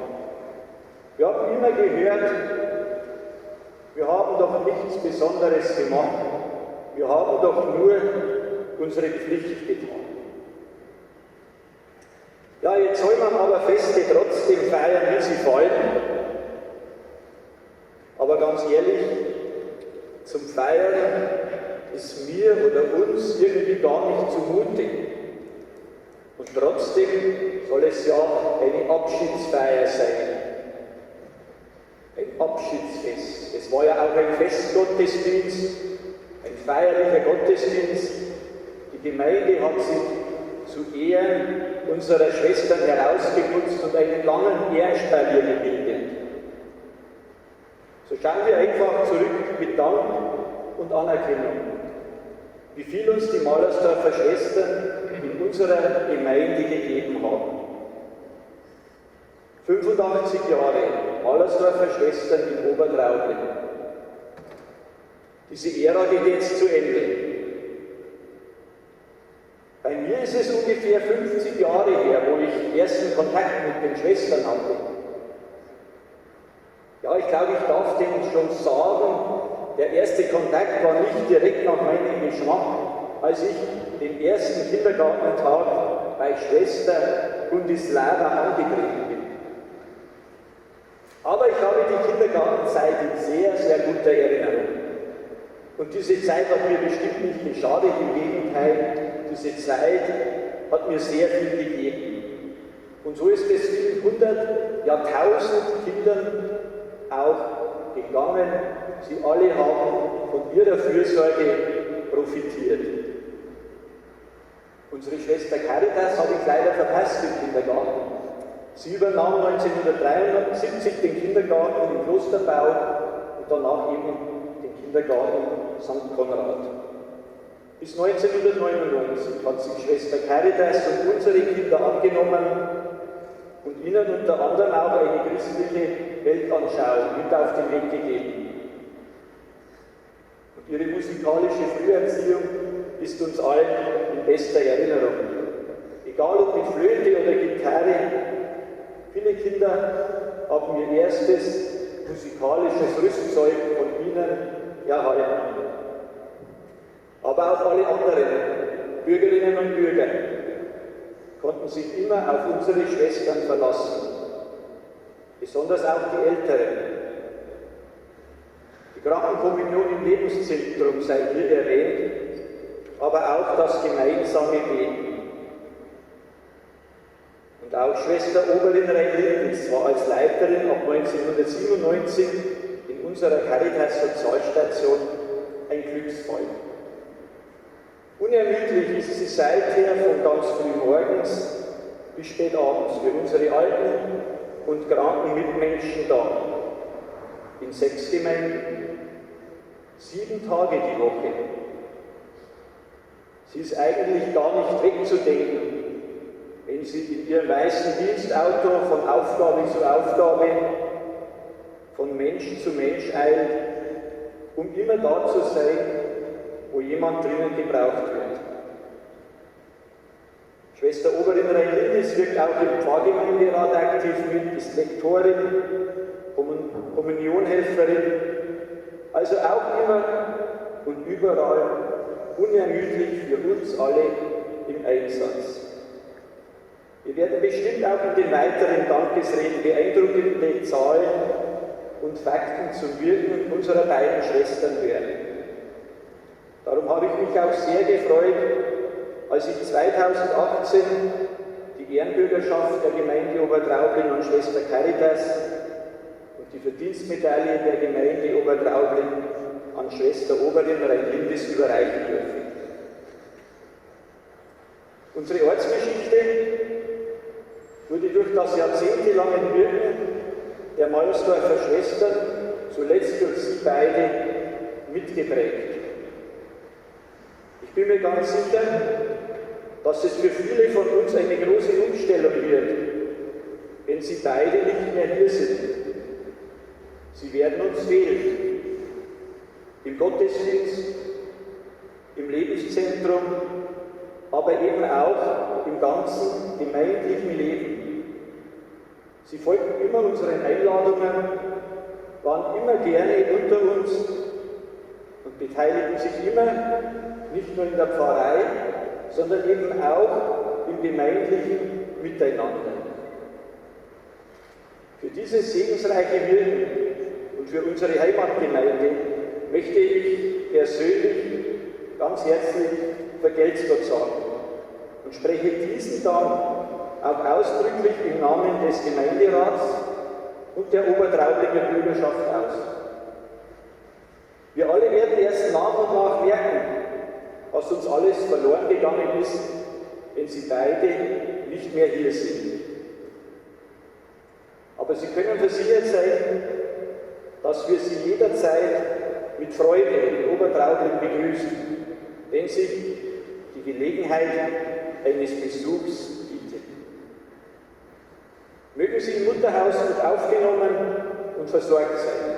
wir haben immer gehört, wir haben doch nichts Besonderes gemacht, wir haben doch nur unsere Pflicht getan. Ja, jetzt soll man aber Feste trotzdem feiern, wie sie fallen. Aber ganz ehrlich, zum Feiern ist mir oder uns irgendwie gar nicht zumute. Und trotzdem soll es ja eine Abschiedsfeier sein. Ein Abschiedsfest. Es war ja auch ein Festgottesdienst, ein feierlicher Gottesdienst. Die Gemeinde hat sich zu Ehren unserer Schwestern herausgeputzt und einen langen Ehrenspalier gebildet. So schauen wir einfach zurück mit Dank und Anerkennung, wie viel uns die Malersdorfer Schwestern in unserer Gemeinde gegeben haben. 85 Jahre Malersdorfer Schwestern in Obertraubling. Diese Ära geht jetzt zu Ende. Bei mir ist es ungefähr 50 Jahre her, wo ich ersten Kontakt mit den Schwestern hatte. Ja, ich glaube, ich darf denen schon sagen, der erste Kontakt war nicht direkt nach meinem Geschmack, als ich den ersten Kindergartentag bei Schwester Gundislava angetreten bin. Aber ich habe die Kindergartenzeit in sehr, sehr guter Erinnerung. Und diese Zeit hat mir bestimmt nicht geschadet, im Gegenteil, diese Zeit hat mir sehr viel gegeben. Und so ist es vielen hundert, ja tausend Kindern auch gegangen. Sie alle haben von ihrer Fürsorge profitiert. Und Unsere Schwester Caritas habe ich leider verpasst im Kindergarten. Sie übernahm 1973 den Kindergarten im Klosterbau und danach eben den Kindergarten St. Konrad. Bis 1999 hat sich Schwester Caritas und unsere Kinder angenommen und ihnen unter anderem auch eine christliche Weltanschauung mit auf den Weg gegeben. Und ihre musikalische Früherziehung ist uns allen in bester Erinnerung. Egal ob mit Flöte oder Gitarre, viele Kinder haben ihr erstes musikalisches Rüstzeug von ihnen erhalten. Aber auch alle anderen Bürgerinnen und Bürger konnten sich immer auf unsere Schwestern verlassen, besonders auch die Älteren. Die Krankenkommunion im Lebenszentrum sei hier erwähnt, aber auch das gemeinsame Beten. Und auch Schwester Oberin Rhein-Lindis war als Leiterin ab 1997 in unserer Caritas-Sozialstation ein Glücksfall. Unermüdlich ist sie seither von ganz früh morgens bis spät abends für unsere alten und kranken Mitmenschen da. In 6 Gemeinden, 7 Tage die Woche. Sie ist eigentlich gar nicht wegzudenken, wenn sie in ihrem weißen Dienstauto von Aufgabe zu Aufgabe, von Mensch zu Mensch eilt, um immer da zu sein, wo jemand drinnen gebraucht wird. Schwester Oberin Rhein-Lindis wirkt auch im Pfarrgemeinderat aktiv mit, ist Lektorin, Kommunionhelferin, also auch immer und überall unermüdlich für uns alle im Einsatz. Wir werden bestimmt auch in den weiteren Dankesreden beeindruckende Zahlen und Fakten zum Wirken unserer beiden Schwestern hören. Darum habe ich mich auch sehr gefreut, als ich 2018 die Ehrenbürgerschaft der Gemeinde Obertraubling an Schwester Caritas und die Verdienstmedaille der Gemeinde Obertraubling an Schwester Oberin Rhein-Lindis überreichen durfte. Unsere Ortsgeschichte wurde durch das jahrzehntelange Wirken der Mallersdorfer Schwestern, zuletzt durch sie beide, mitgeprägt. Ich bin mir ganz sicher, dass es für viele von uns eine große Umstellung wird, wenn sie beide nicht mehr hier sind. Sie werden uns fehlen. Im Gottesdienst, im Lebenszentrum, aber eben auch im ganzen gemeindlichen Leben. Sie folgten immer unseren Einladungen, waren immer gerne unter uns und beteiligten sich immer nicht nur in der Pfarrei, sondern eben auch im gemeindlichen Miteinander. Für dieses segensreiche Wirken und für unsere Heimatgemeinde möchte ich persönlich ganz herzlich vergelt's Gott sagen und spreche diesen Dank auch ausdrücklich im Namen des Gemeinderats und der Obertraublinger Bürgerschaft aus. Wir alle werden erst nach und nach merken, was uns alles verloren gegangen ist, wenn sie beide nicht mehr hier sind. Aber Sie können versichert sein, dass wir sie jederzeit mit Freude in Obertraubling begrüßen, wenn sich die Gelegenheit eines Besuchs bietet. Mögen Sie im Mutterhaus gut aufgenommen und versorgt sein.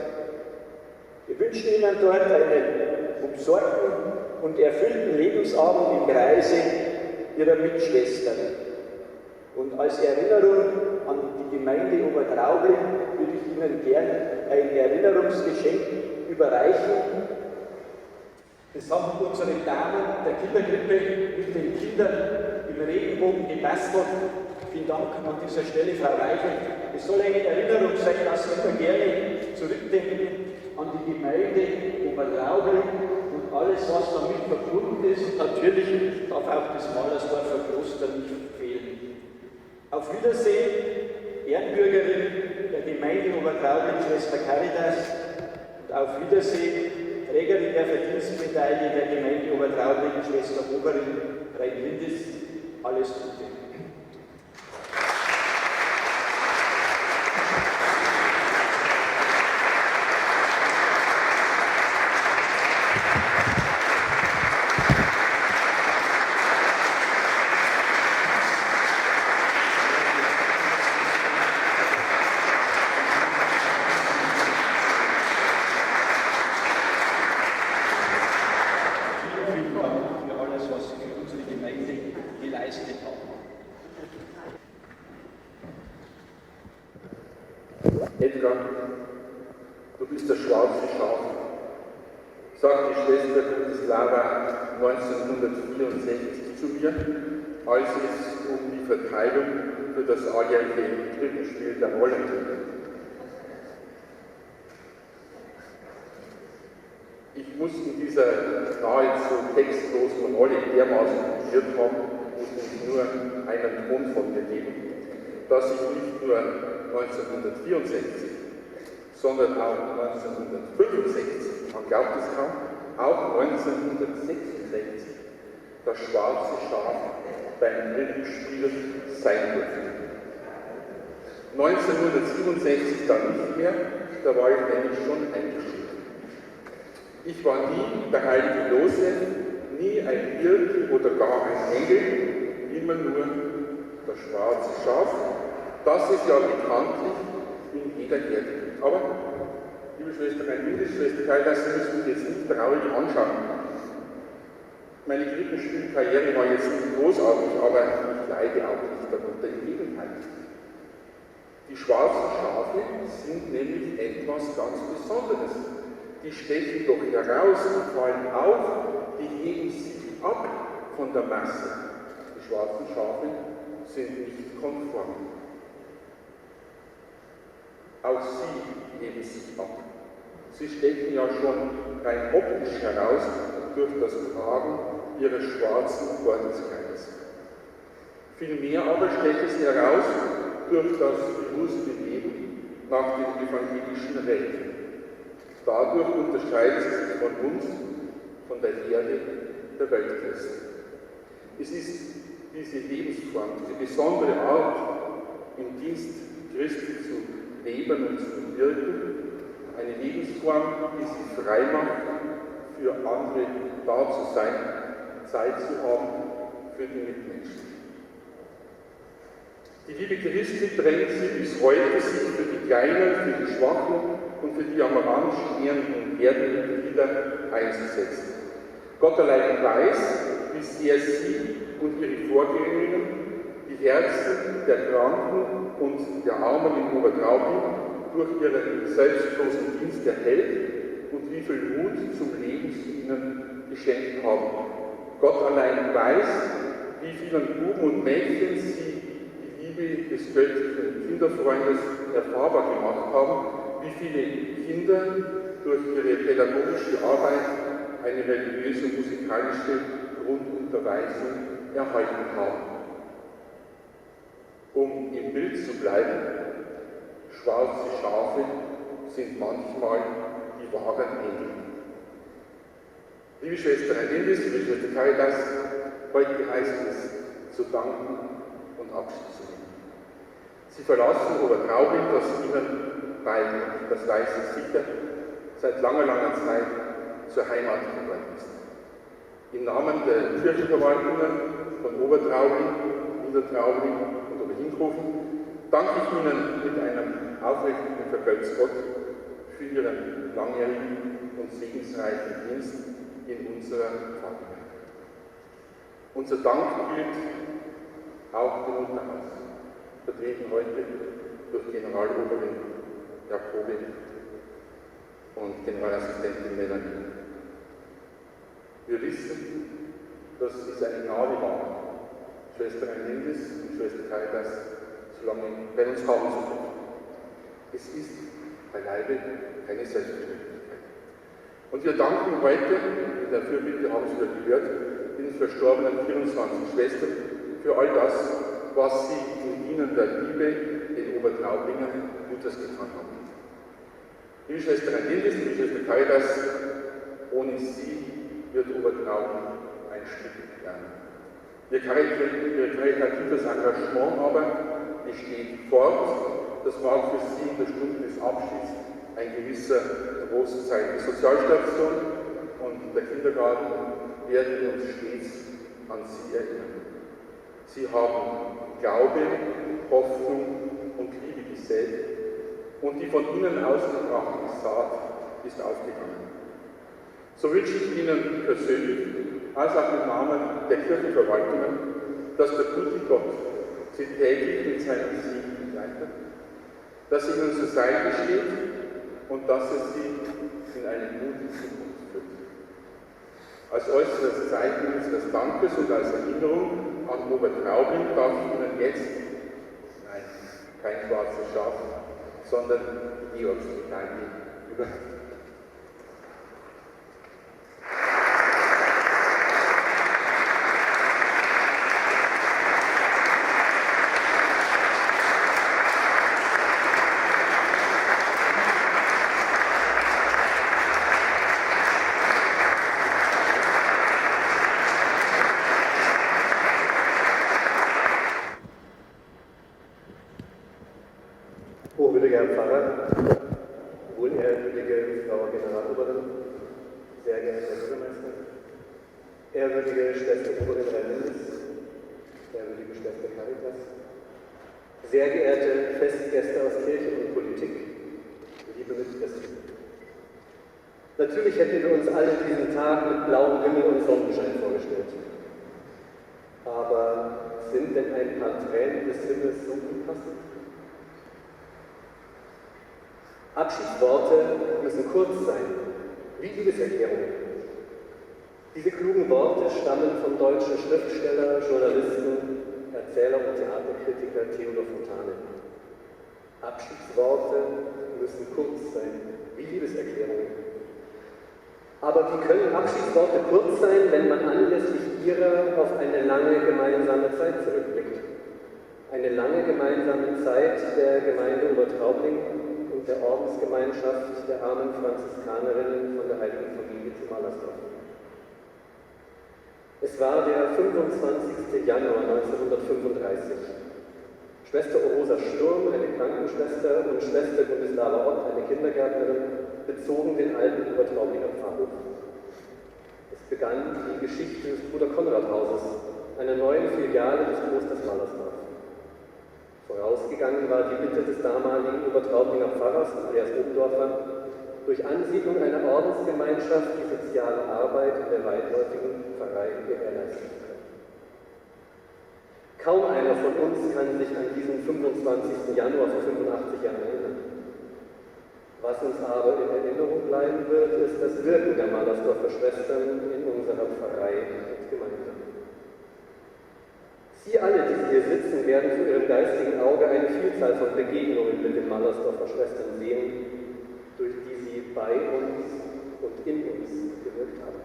Wir wünschen Ihnen dort einen umsorgten und erfüllten Lebensabend im Kreise Ihrer Mitschwestern. Und als Erinnerung an die Gemeinde Obertraubling würde ich Ihnen gern ein Erinnerungsgeschenk überreichen. Das haben unsere Damen der Kindergrippe mit den Kindern im Regenbogen gebastelt. Vielen Dank an dieser Stelle, Frau Reichel. Es soll eine Erinnerung sein, dass wir immer gerne zurückdenken an die Gemeinde Obertraubling und alles, was damit verbunden ist. Und natürlich darf auch das Mallersdorfer Kloster nicht fehlen. Auf Wiedersehen, Ehrenbürgerin der Gemeinde Obertraubling, Schwester Caritas, und auf Wiedersehen, Trägerin der Verdienstmedaille der Gemeinde Obertraubling, Schwester Oberin Rhein-Lindis. alles Gute. Edgar, du bist das schwarze Schaf, sagt die Schwester Bratislava 1964 zu mir, als es um die Verteilung für das alljährliche Krippenspiel der Rollen ging. Ich muss in dieser nahezu textlosen Rolle dermaßen probiert haben, muss ich nur einen Ton von mir geben, dass ich nicht nur 1964, sondern auch 1965, man glaubt es kaum, auch 1966 das schwarze Schaf beim Krippenspiel sein durfte. 1967 dann nicht mehr, da war ich nämlich schon eingeschrieben. Ich war nie der heilige Josef, nie ein Hirte oder gar ein Engel, immer nur das schwarze Schaf. Das ist ja bekanntlich in jeder Kirche. Aber, liebe Schwester Reinwildes, Schwester Kaidas, Sie müssen mich jetzt nicht traurig anschauen. Meine Krippenspielkarriere war jetzt nicht großartig, aber ich leide auch nicht darunter, im Gegenteil. Die schwarzen Schafe sind nämlich etwas ganz Besonderes. Die stechen doch heraus, die fallen auf, die heben sich ab von der Masse. Die schwarzen Schafe sind nicht konform. Auch sie heben sich ab. Sie stechen ja schon rein optisch heraus durch das Tragen ihres schwarzen Ordenskleides. Vielmehr aber stechen sie heraus durch das bewusste Leben nach den evangelischen Rechten. Dadurch unterscheiden sie sich von uns, von der Herde der Weltchristen. Es ist diese Lebensform, diese besondere Art, im Dienst Christi zu leben und zu wirken, eine Lebensform, die sie frei macht, für andere da zu sein, Zeit zu haben für die Mitmenschen. Die Liebe Christi drängt sie bis heute, sich für die Kleinen, für die Schwachen und für die am Rand stehenden Herdenmitglieder einzusetzen. Gott allein weiß, wie sehr sie und ihre Vorgängerinnen die Herzen der Kranken und der Armen in Obertraubling durch ihren selbstlosen Dienst erhält und wie viel Mut zum Leben sie ihnen geschenkt haben. Gott allein weiß, wie vielen Buben und Mädchen sie die Liebe des göttlichen Kinderfreundes erfahrbar gemacht haben, wie viele Kinder durch ihre pädagogische Arbeit eine religiöse musikalische Grundunterweisung erhalten haben. Um im Bild zu bleiben, schwarze Schafe sind manchmal die wahren Engel. Liebe Schwester Reinwildes, liebe Schwester Caritas, heute heißt es, zu danken und Abschied zu nehmen. Sie verlassen Obertraubling, das ihnen weil das Weiße sicher seit langer, langer Zeit zur Heimat geworden ist. Im Namen der Kirchenverwaltungen von Obertraubling, Niedertraubling und Oberhinkhofen danke ich Ihnen mit einem aufrichtigen Vergelt's Gott für Ihren langjährigen und segensreichen Dienst in unserer Pfarrgemeinde. Unser Dank gilt auch dem Mutterhaus, vertreten heute durch Generaloberin Jakobi und Generalassistentin Melanie. Wir wissen, dass es eine Gnade war, Schwester Reinwildes und Schwester Caritas so lange bei uns haben zu dürfen. Es ist beileibe keine Selbstverständlichkeit. Und wir danken heute, in der Fürbitte haben Sie ja gehört, den verstorbenen 24 Schwestern für all das, was sie in ihnen der Liebe den Obertraublingern Gutes getan haben. Liebe Schwester Reinwildes, liebe Schwester Caritas, ohne sie wird Obertraubling ein Stück entfernt. Ihr karitatives Engagement aber besteht fort. Das mag für Sie in der Stunde des Abschieds ein gewisser Trost sein. Die Sozialstation und der Kindergarten werden uns stets an Sie erinnern. Sie haben Glaube, Hoffnung und Liebe gesät und die von Ihnen ausgebrachte Saat ist aufgegangen. So wünsche ich Ihnen persönlich, als auch im Namen der Kirchenverwaltungen, dass der gute Gott Sie täglich mit seinem Segen begleitet, dass er Ihnen zur Seite steht und dass er Sie in eine gute Zukunft führt. Als äußeres Zeichen unseres Dankes und als Erinnerung an Obertraubling darf ich Ihnen jetzt, nein, kein schwarzes Schaf, sondern die Georgsmedaille überreichen. Hochwürdiger Herr Pfarrer, wohlehrwürdige Frau Generaloberin, sehr geehrter Herr Bürgermeister, ehrwürdige Schwester Oberin Rheinlitz, ehrwürdige Schwester Caritas, sehr geehrte Festgäste aus Kirche und Politik, liebe Mitgäste. Natürlich hätten wir uns alle diesen Tag mit blauem Himmel und Sonnenschein vorgestellt. Aber sind denn ein paar Tränen des Himmels so unpassend? Abschiedsworte müssen kurz sein, wie Liebeserklärungen. Diese klugen Worte stammen vom deutschen Schriftsteller, Journalisten, Erzähler und Theaterkritiker Theodor Fontane. Abschiedsworte müssen kurz sein, wie Liebeserklärungen. Aber wie können Abschiedsworte kurz sein, wenn man anlässlich ihrer auf eine lange gemeinsame Zeit zurückblickt? Eine lange gemeinsame Zeit der Gemeinde Obertraubling und der Ordensgemeinschaft der armen Franziskanerinnen von der Heiligen Familie zu Mallersdorf. Es war der 25. Januar 1935. Schwester Rosa Sturm, eine Krankenschwester, und Schwester Gumislava Ott, eine Kindergärtnerin, bezogen den alten Obertraublinger Pfarrhof. Es begann die Geschichte des Bruder-Konrad-Hauses, einer neuen Filiale des Klosters Mallersdorf. Vorausgegangen war die Bitte des damaligen Obertraublinger Pfarrers, Andreas Obendorfer, durch Ansiedlung einer Ordensgemeinschaft die soziale Arbeit in der weitläufigen Pfarrei gewährleisten zu können. Kaum einer von uns kann sich an diesen 25. Januar vor 85 Jahren erinnern. Was uns aber in Erinnerung bleiben wird, ist das Wirken der Mallersdorfer Schwestern in unserer Pfarrei und Gemeinde. Sie alle, die hier sitzen, werden vor ihrem geistigen Auge eine Vielzahl von Begegnungen mit den Mallersdorfer Schwestern sehen, durch die sie bei uns und in uns gewirkt haben.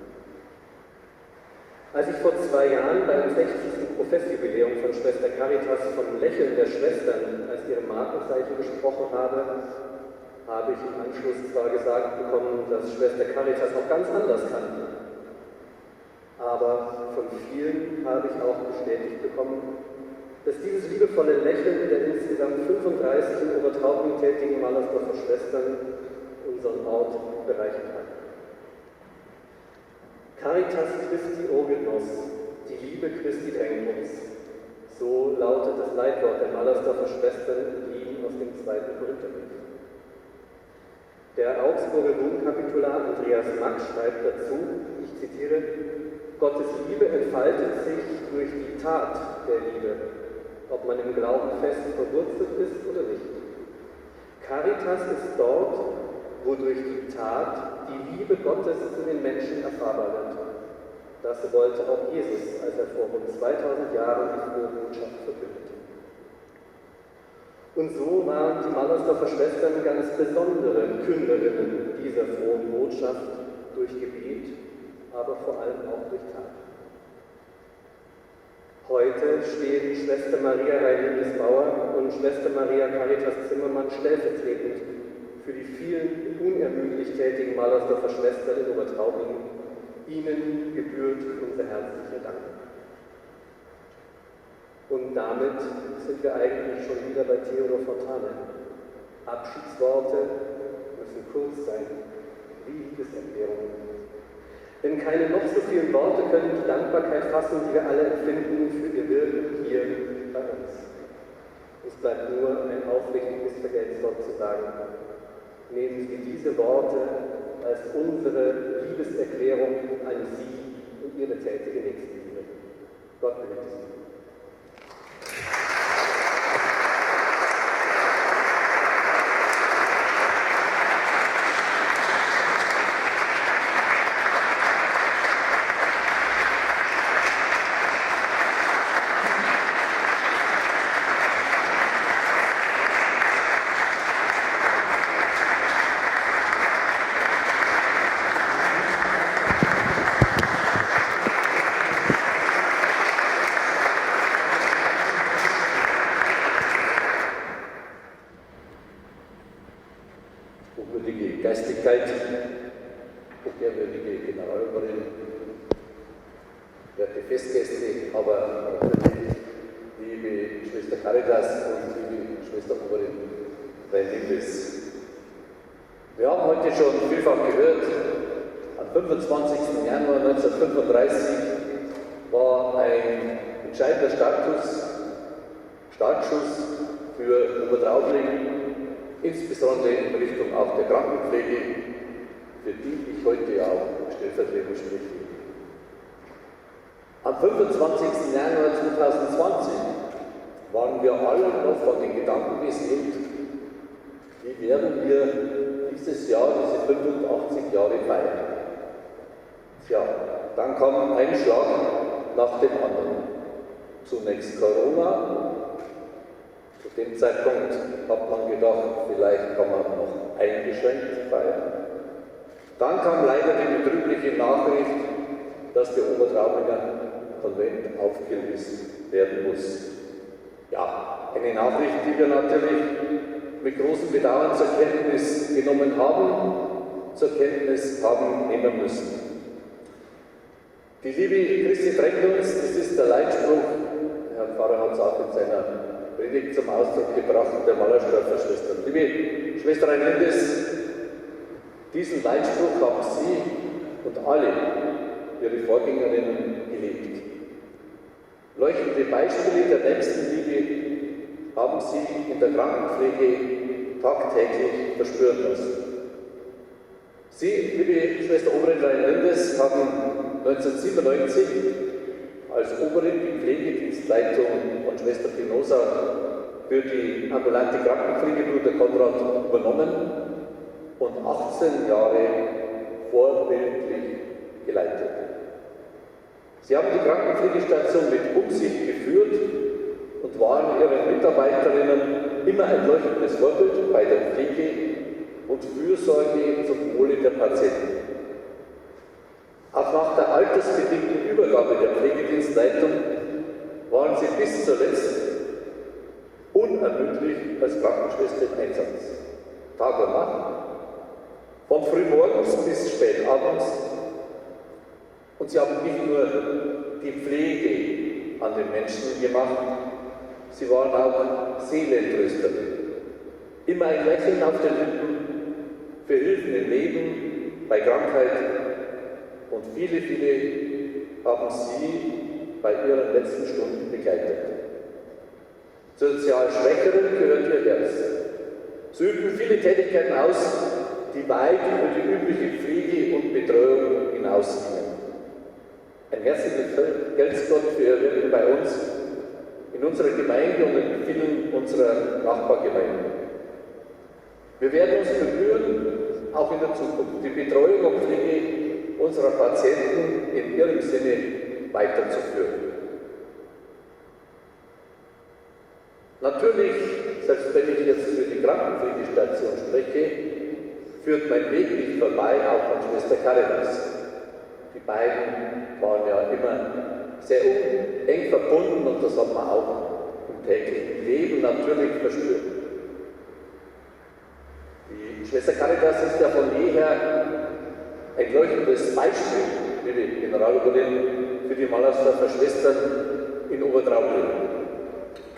Als ich vor 2 Jahren beim 60. Professjubiläum von Schwester Caritas vom Lächeln der Schwestern als ihre Markenzeichen gesprochen habe, habe ich im Anschluss zwar gesagt bekommen, dass Schwester Caritas auch ganz anders kannte, aber von vielen habe ich auch bestätigt bekommen, dass dieses liebevolle Lächeln der insgesamt 35 in Obertraubling tätigen Mallersdorfer Schwestern unseren Ort bereichert hat. Caritas Christi urget nos, die Liebe Christi drängt uns. So lautet das Leitwort der Mallersdorfer Schwestern, lieben aus dem 2. Korintherbrief. Der Augsburger Domkapitular Andreas Mack schreibt dazu, ich zitiere, Gottes Liebe entfaltet sich durch die Tat der Liebe, ob man im Glauben fest verwurzelt ist oder nicht. Caritas ist dort, wo durch die Tat die Liebe Gottes zu den Menschen erfahrbar wird. Das wollte auch Jesus, als er vor rund 2000 Jahren die frohe Botschaft verkündete. Und so waren die Mallersdorfer Schwestern ganz besondere Künderinnen dieser frohen Botschaft durch Gebet, aber vor allem auch durch Tat. Heute stehen Schwester Maria Reinhildes-Bauer und Schwester Maria Caritas Zimmermann stellvertretend für die vielen unermüdlich tätigen Mallersdorfer Schwestern in Obertraubling. Ihnen gebührt unser herzlicher Dank. Und damit sind wir eigentlich schon wieder bei Theodor Fontane. Abschiedsworte müssen kurz sein, wie Liebeserklärungen. Denn keine noch so vielen Worte können die Dankbarkeit fassen, die wir alle empfinden für ihr Wirken hier bei uns. Es bleibt nur ein aufrichtiges Vergeltungswort zu sagen. Nehmen Sie diese Worte als unsere Liebeserklärung an Sie und Ihre tätige Nächstenliebe. Gott behüte Sie. Hochwürdige Geistigkeit, hochwürdige Generaloberin, werte Festgäste, aber natürlich liebe Schwester Caritas und liebe Schwester Oberin Rhein-Limbes. Wir haben heute schon vielfach gehört, am 25. Januar 1935 war ein entscheidender Startschuss für Obertraubling, insbesondere in Richtung auch der Krankenpflege, für die ich heute auch stellvertretend spreche. Am 25. Januar 2020 waren wir alle noch von den Gedanken beseelt, wie werden wir dieses Jahr, diese 85 Jahre feiern. Tja, dann kam ein Schlag nach dem anderen. Zunächst Corona. Zu dem Zeitpunkt hat man gedacht, vielleicht kann man noch eingeschränkt feiern. Dann kam leider die betrübliche Nachricht, dass der Obertraublinger Konvent aufgelöst werden muss. Ja, eine Nachricht, die wir natürlich mit großem Bedauern zur Kenntnis genommen haben, zur Kenntnis haben nehmen müssen. Die liebe Christi drängt uns, das ist der Leitspruch, Herr Pfarrer hat es auch in seiner Predigt zum Ausdruck gebracht, der Mallersdorfer Schwestern. Liebe Schwester Rhein-Lindes, diesen Leitspruch haben Sie und alle Ihre Vorgängerinnen gelebt. Leuchtende Beispiele der Nächstenliebe haben Sie in der Krankenpflege tagtäglich verspüren lassen. Sie, liebe Schwester Oberin Rhein-Lindes, haben 1997 als Oberin die Pflegedienstleitung von Schwester Pinoza für die ambulante Krankenpflege Bruder Konrad übernommen und 18 Jahre vorbildlich geleitet. Sie haben die Krankenpflegestation mit Umsicht geführt und waren Ihren Mitarbeiterinnen immer ein leuchtendes Vorbild bei der Pflege und Fürsorge zum Wohle der Patienten. Auch nach der altersbedingten Übergabe der Pflegedienstleitung waren Sie bis zuletzt unermüdlich als Krankenschwester im Einsatz. Tag und Nacht, von frühmorgens bis spät abends. Und Sie haben nicht nur die Pflege an den Menschen gemacht, Sie waren auch Seelentrösterin. Immer ein Lächeln auf den Lippen, für Hilfen im Leben, bei Krankheit. Und viele, viele haben Sie bei Ihren letzten Stunden begleitet. Sozial Schwächeren gehört Ihr Herz. Sie üben viele Tätigkeiten aus, die weit über die übliche Pflege und Betreuung hinausgehen. Ein herzliches Vergeltungsgott für Ihr Wirken bei uns, in unserer Gemeinde und in vielen unserer Nachbargemeinden. Wir werden uns bemühen, auch in der Zukunft die Betreuung und Pflege unserer Patienten in ihrem Sinne weiterzuführen. Natürlich, selbst wenn ich jetzt für die Krankenpflegestation spreche, führt mein Weg nicht vorbei auch an Schwester Caritas. Die beiden waren ja immer sehr eng verbunden und das hat man auch im täglichen Leben natürlich verspürt. Die Schwester Caritas ist ja von jeher ein leuchtendes Beispiel, liebe Generaloberin, für die Mallersdorfer Schwestern in Obertraubling.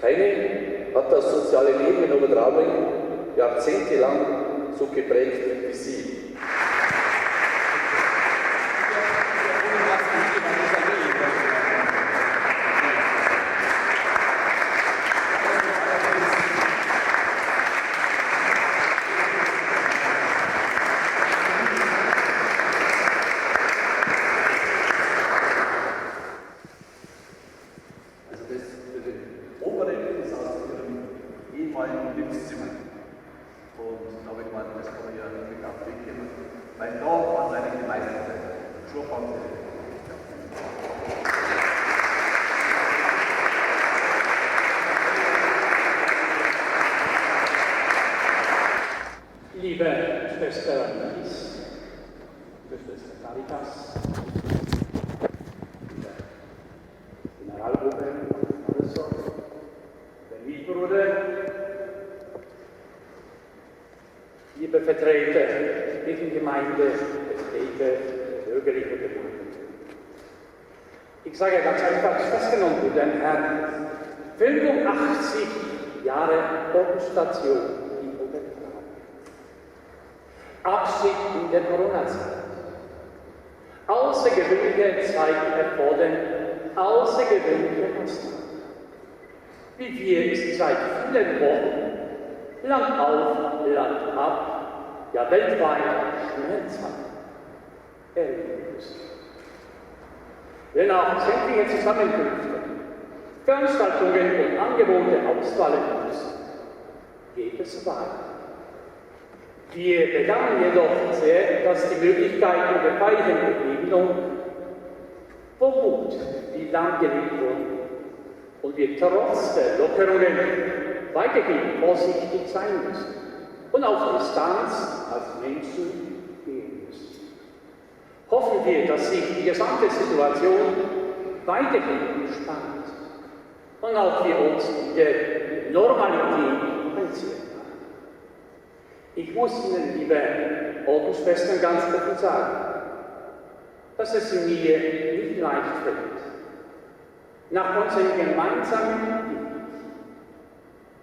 Keine hat das soziale Leben in Obertraubling jahrzehntelang so geprägt wie sie. Liebe Schwester Alice, liebe Schwester Caritas, liebe Generalgruppe, Professor, der Mitbruder, liebe Vertreter der Kirchengemeinde, Vertreter der bürgerlichen Gemeinde. Ich sage ganz einfach, festgenommen wurde ein Herr, 85 Jahre Ordenstation in Obertraubling. Abschied in der Corona-Zeit. Außergewöhnliche Zeiten erfordern außergewöhnliche Maßnahmen. Wie wir es seit vielen Wochen Land auf, Land ab, ja weltweit schmerzhaft erleben müssen. Wenn auch sämtliche Zusammenkünfte, Veranstaltungen und Angebote ausfallen müssen, geht es weiter. Wir bedauern jedoch sehr, dass die Möglichkeiten der feierlichen Begegnung beruht, die lahmgelegt wurden und wir trotz der Lockerungen weiterhin vorsichtig sein müssen und auf Distanz als Menschen gehen müssen. Hoffen wir, dass sich die gesamte Situation weiterhin entspannt und auch wir uns in der Normalität einziehen. Ich muss Ihnen, liebe Ordensschwestern, ganz offen sagen, dass es mir nicht leicht fällt. Nach unserem gemeinsamen Weg,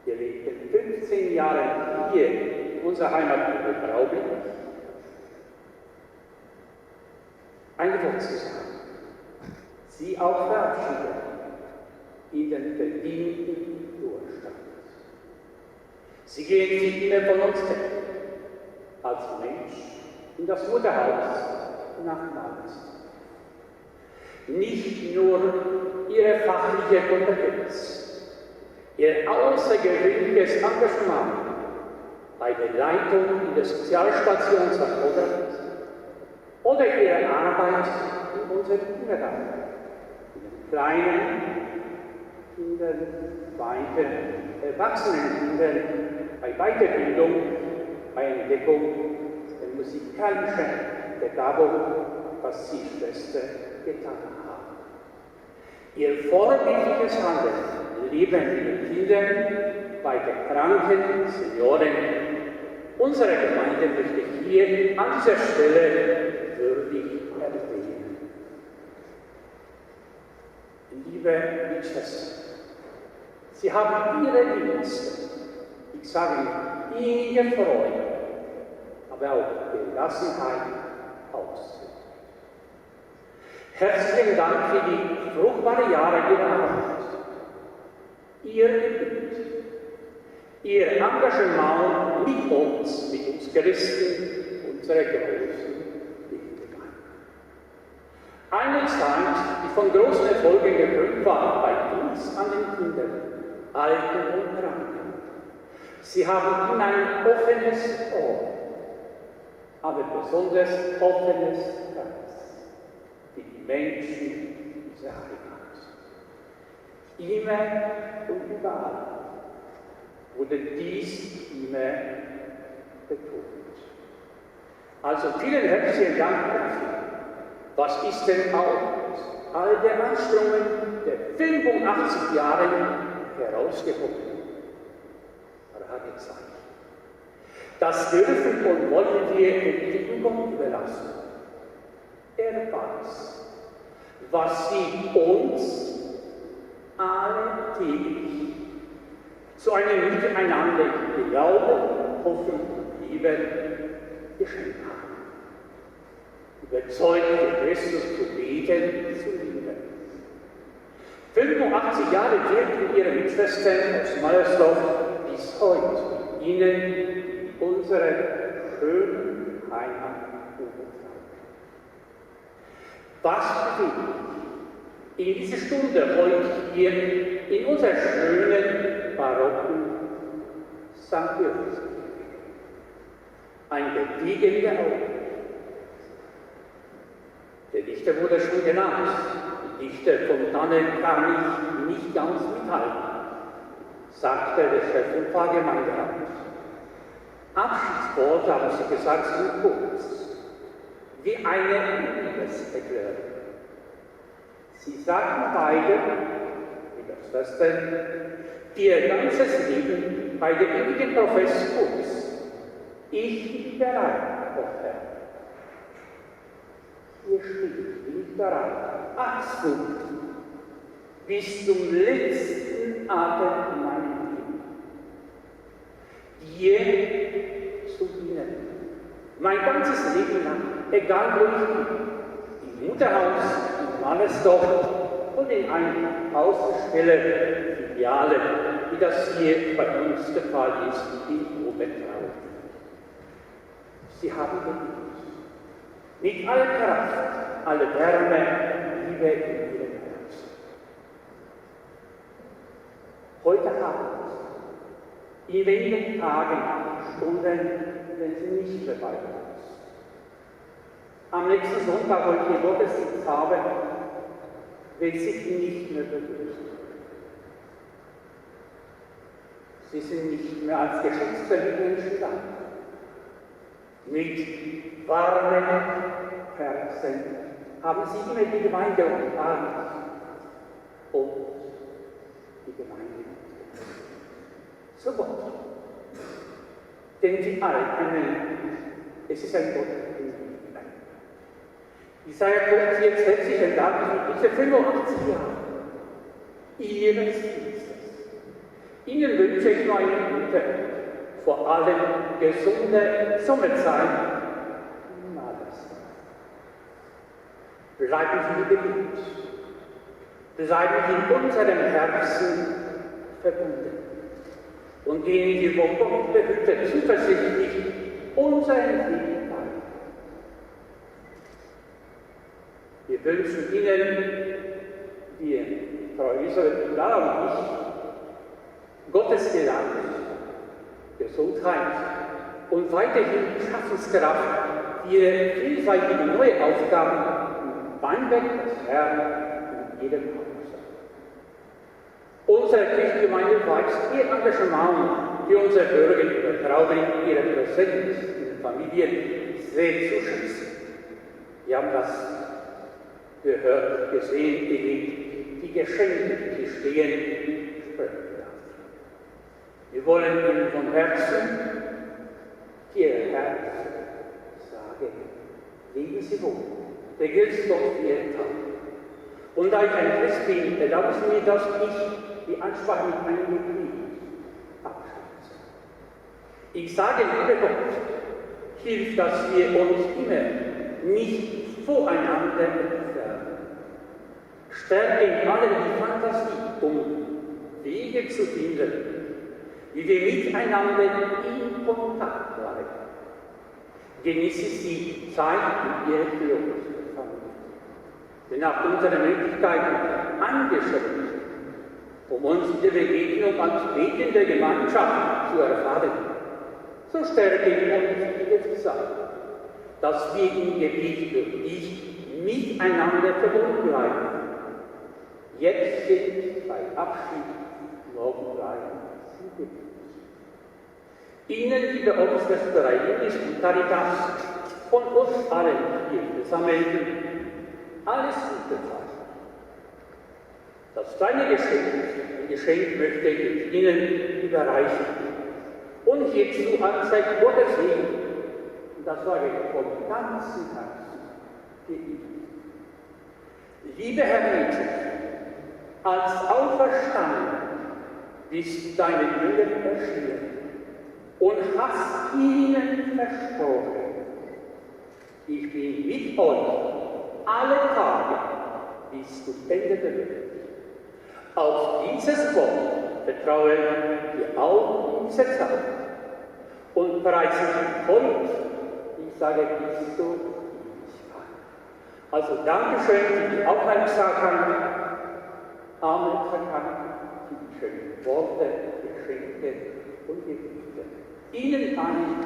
wir lebten 15 Jahre hier in unserer Heimat Obertraubling, ein Wort zu sagen, Sie auch verabschieden in den verdienten Ruhestand. Sie gehen nicht mehr von uns weg, als Mensch in das Mutterhaus nach Mainz. Nicht nur ihre fachliche Kompetenz, ihr außergewöhnliches Engagement bei der Leitung in der Sozialstation St. Oberhausen oder ihre Arbeit in unserem Kindergarten, in den kleinen Kindern, weiter erwachsenen Kindern, bei Weiterbildung, bei Entdeckung der musikalischen Begabung, was Sie, Schwester, getan haben. Ihr vorbildliches Handeln, Leben mit den Kindern, bei den kranken Senioren unserer Gemeinde möchte ich hier an dieser Stelle würdig erwähnen. Liebe Mitschwestern, Sie haben Ihre Dienste, ich sage Ihnen Freude, aber auch Gelassenheit auszuüben. Herzlichen Dank für die fruchtbaren Jahre Ihrer Arbeit, Ihr Gebet, Ihr Engagement mit uns Christen, unserer großen Gemeinde. Eine Zeit, die von großen Erfolgen gekrönt war bei uns an den Kindern, Alten und Kranken. Sie haben immer ein offenes Ohr, aber besonders offenes Herz für die Menschen dieser Heimat. Immer und überall wurde dies immer betont. Also vielen herzlichen Dank dafür. Was ist denn auch all der Anstrengungen der 85 Jahre herausgekommen? Zeit. Das dürfen und wollen wir dem Gott überlassen. Er weiß, was sie uns alle täglich zu einem Miteinander Glauben, Hoffnung, Liebe geschenkt haben. Überzeugt von Christus zu beten, zu lieben. 85 Jahre wirken ihre Mitschwestern aus Meyersdorf bis heute ihnen unsere schöne Heimat übertragen. Was bewegt in dieser Stunde heute hier in unserer schönen barocken St. Josef? Ein gediegender Augenblick. Der Dichter wurde schon genannt. Die Dichter von dannen kann ich nicht ganz mithalten, sagte der Chef und Pfarrgemeinderat. Abschiedsworte, haben sie gesagt, sind kurz, wie eine Liebeserklärung. Sie sagten beide, wie das Schwestern, ihr ganzes Leben bei dem ewigen Professor Kurz. Ich bin bereit, o Herr. Hier steht, bin ich bereit. Absolut. Bis zum letzten Atem meines Lebens. Dir zu dienen. Mein ganzes Leben lang, egal wo ich bin. Im Mutterhaus, in Mannesdorf und in einer Außenstelle, Filiale, wie das hier bei uns der Fall ist, in Obertraum. Sie haben geliebt. Mit aller Kraft, aller Wärme, Liebe in ihrem Herzen. Heute Abend, in wenigen Tagen, Stunden, wenn sie nicht mehr bei uns. Am nächsten Sonntag, wo ich den Gottesdienst habe, wird sich nicht mehr begrüßen. Sie sind nicht mehr als geschätzte Menschen da. Mit warmen Herzen haben sie immer die Gemeinde umarmt und die Gemeinde. So Gott. Denn sie alle kennen, es ist ein Gott in Liebe. Jesaja kommt jetzt herzlichen Dank für diese 85 Jahre Ihres Dienstes. Ihnen wünsche ich nur eine gute, vor allem gesunde Sommerzeit. Bleiben Sie geliebt. Bleiben Sie in unserem Herzen verbunden. Und gehen Sie vor Gott behütet zuversichtlich unseren Weg weiter. Wir wünschen Ihnen, wir, Frau Elisabeth Lara und ich, Gottes Geleit, Gesundheit und weiterhin Schaffenskraft für vielfältige neue Aufgaben im Weinberg des Herrn in jedem Haus. Unsere Kirchengemeinde weist ihr Engagement für unsere Bürger in Trauben, ihre Präsenz in den Familien sehr zu schätzen. Wir haben das gehört, gesehen, erlebt, die Geschenke, die stehen, sprechen. Wir wollen Ihnen von Herzen, Ihr Herz, sagen, leben Sie wohl, vergiss Gott Ihren Tag. Und da ich ein Christ bin, erlauben Sie mir, dass ich die Ansprache mit einem Gebet abschließe. Ich sage, liebe Gott, hilf, dass wir uns immer nicht voreinander entfernen. Stärke in allen die Fantasie, um Wege zu finden, wie wir miteinander in Kontakt bleiben. Genieße Sie Zeit in Ihrer Klosterfamilie. Denn nach unseren Möglichkeiten angeschränkt, um uns in der Begegnung als betende Gemeinschaft zu erfahren, so stärke uns die Gewissheit, dass wir im Gebet durch dich miteinander verbunden bleiben. Jetzt sind bei Abschied, morgen bleiben. Ihnen, liebe Obstschwester Iris und Caritas, von uns allen hier Versammelten, alles Gute zeigen. Das kleine Geschenk möchte ich Ihnen überreichen und hierzu anzeigt Gottes Segen. Und das sage ich von ganzem Herzen für Ihnen. Liebe Herr Nietzsche, als Auferstanden bist deinen Jüngern erschienen und hast ihnen versprochen, ich bin mit euch alle Tage bis zum Ende der Welt. Auf dieses Wort vertrauen wir auch in dieser Zeit und preisen dich heute, ich sage bis zur Ewigkeit. Also Dankeschön für die Aufmerksamkeit. Amen, verdanken für die schönen Worte, Geschenke und Gebete. Ihnen allen,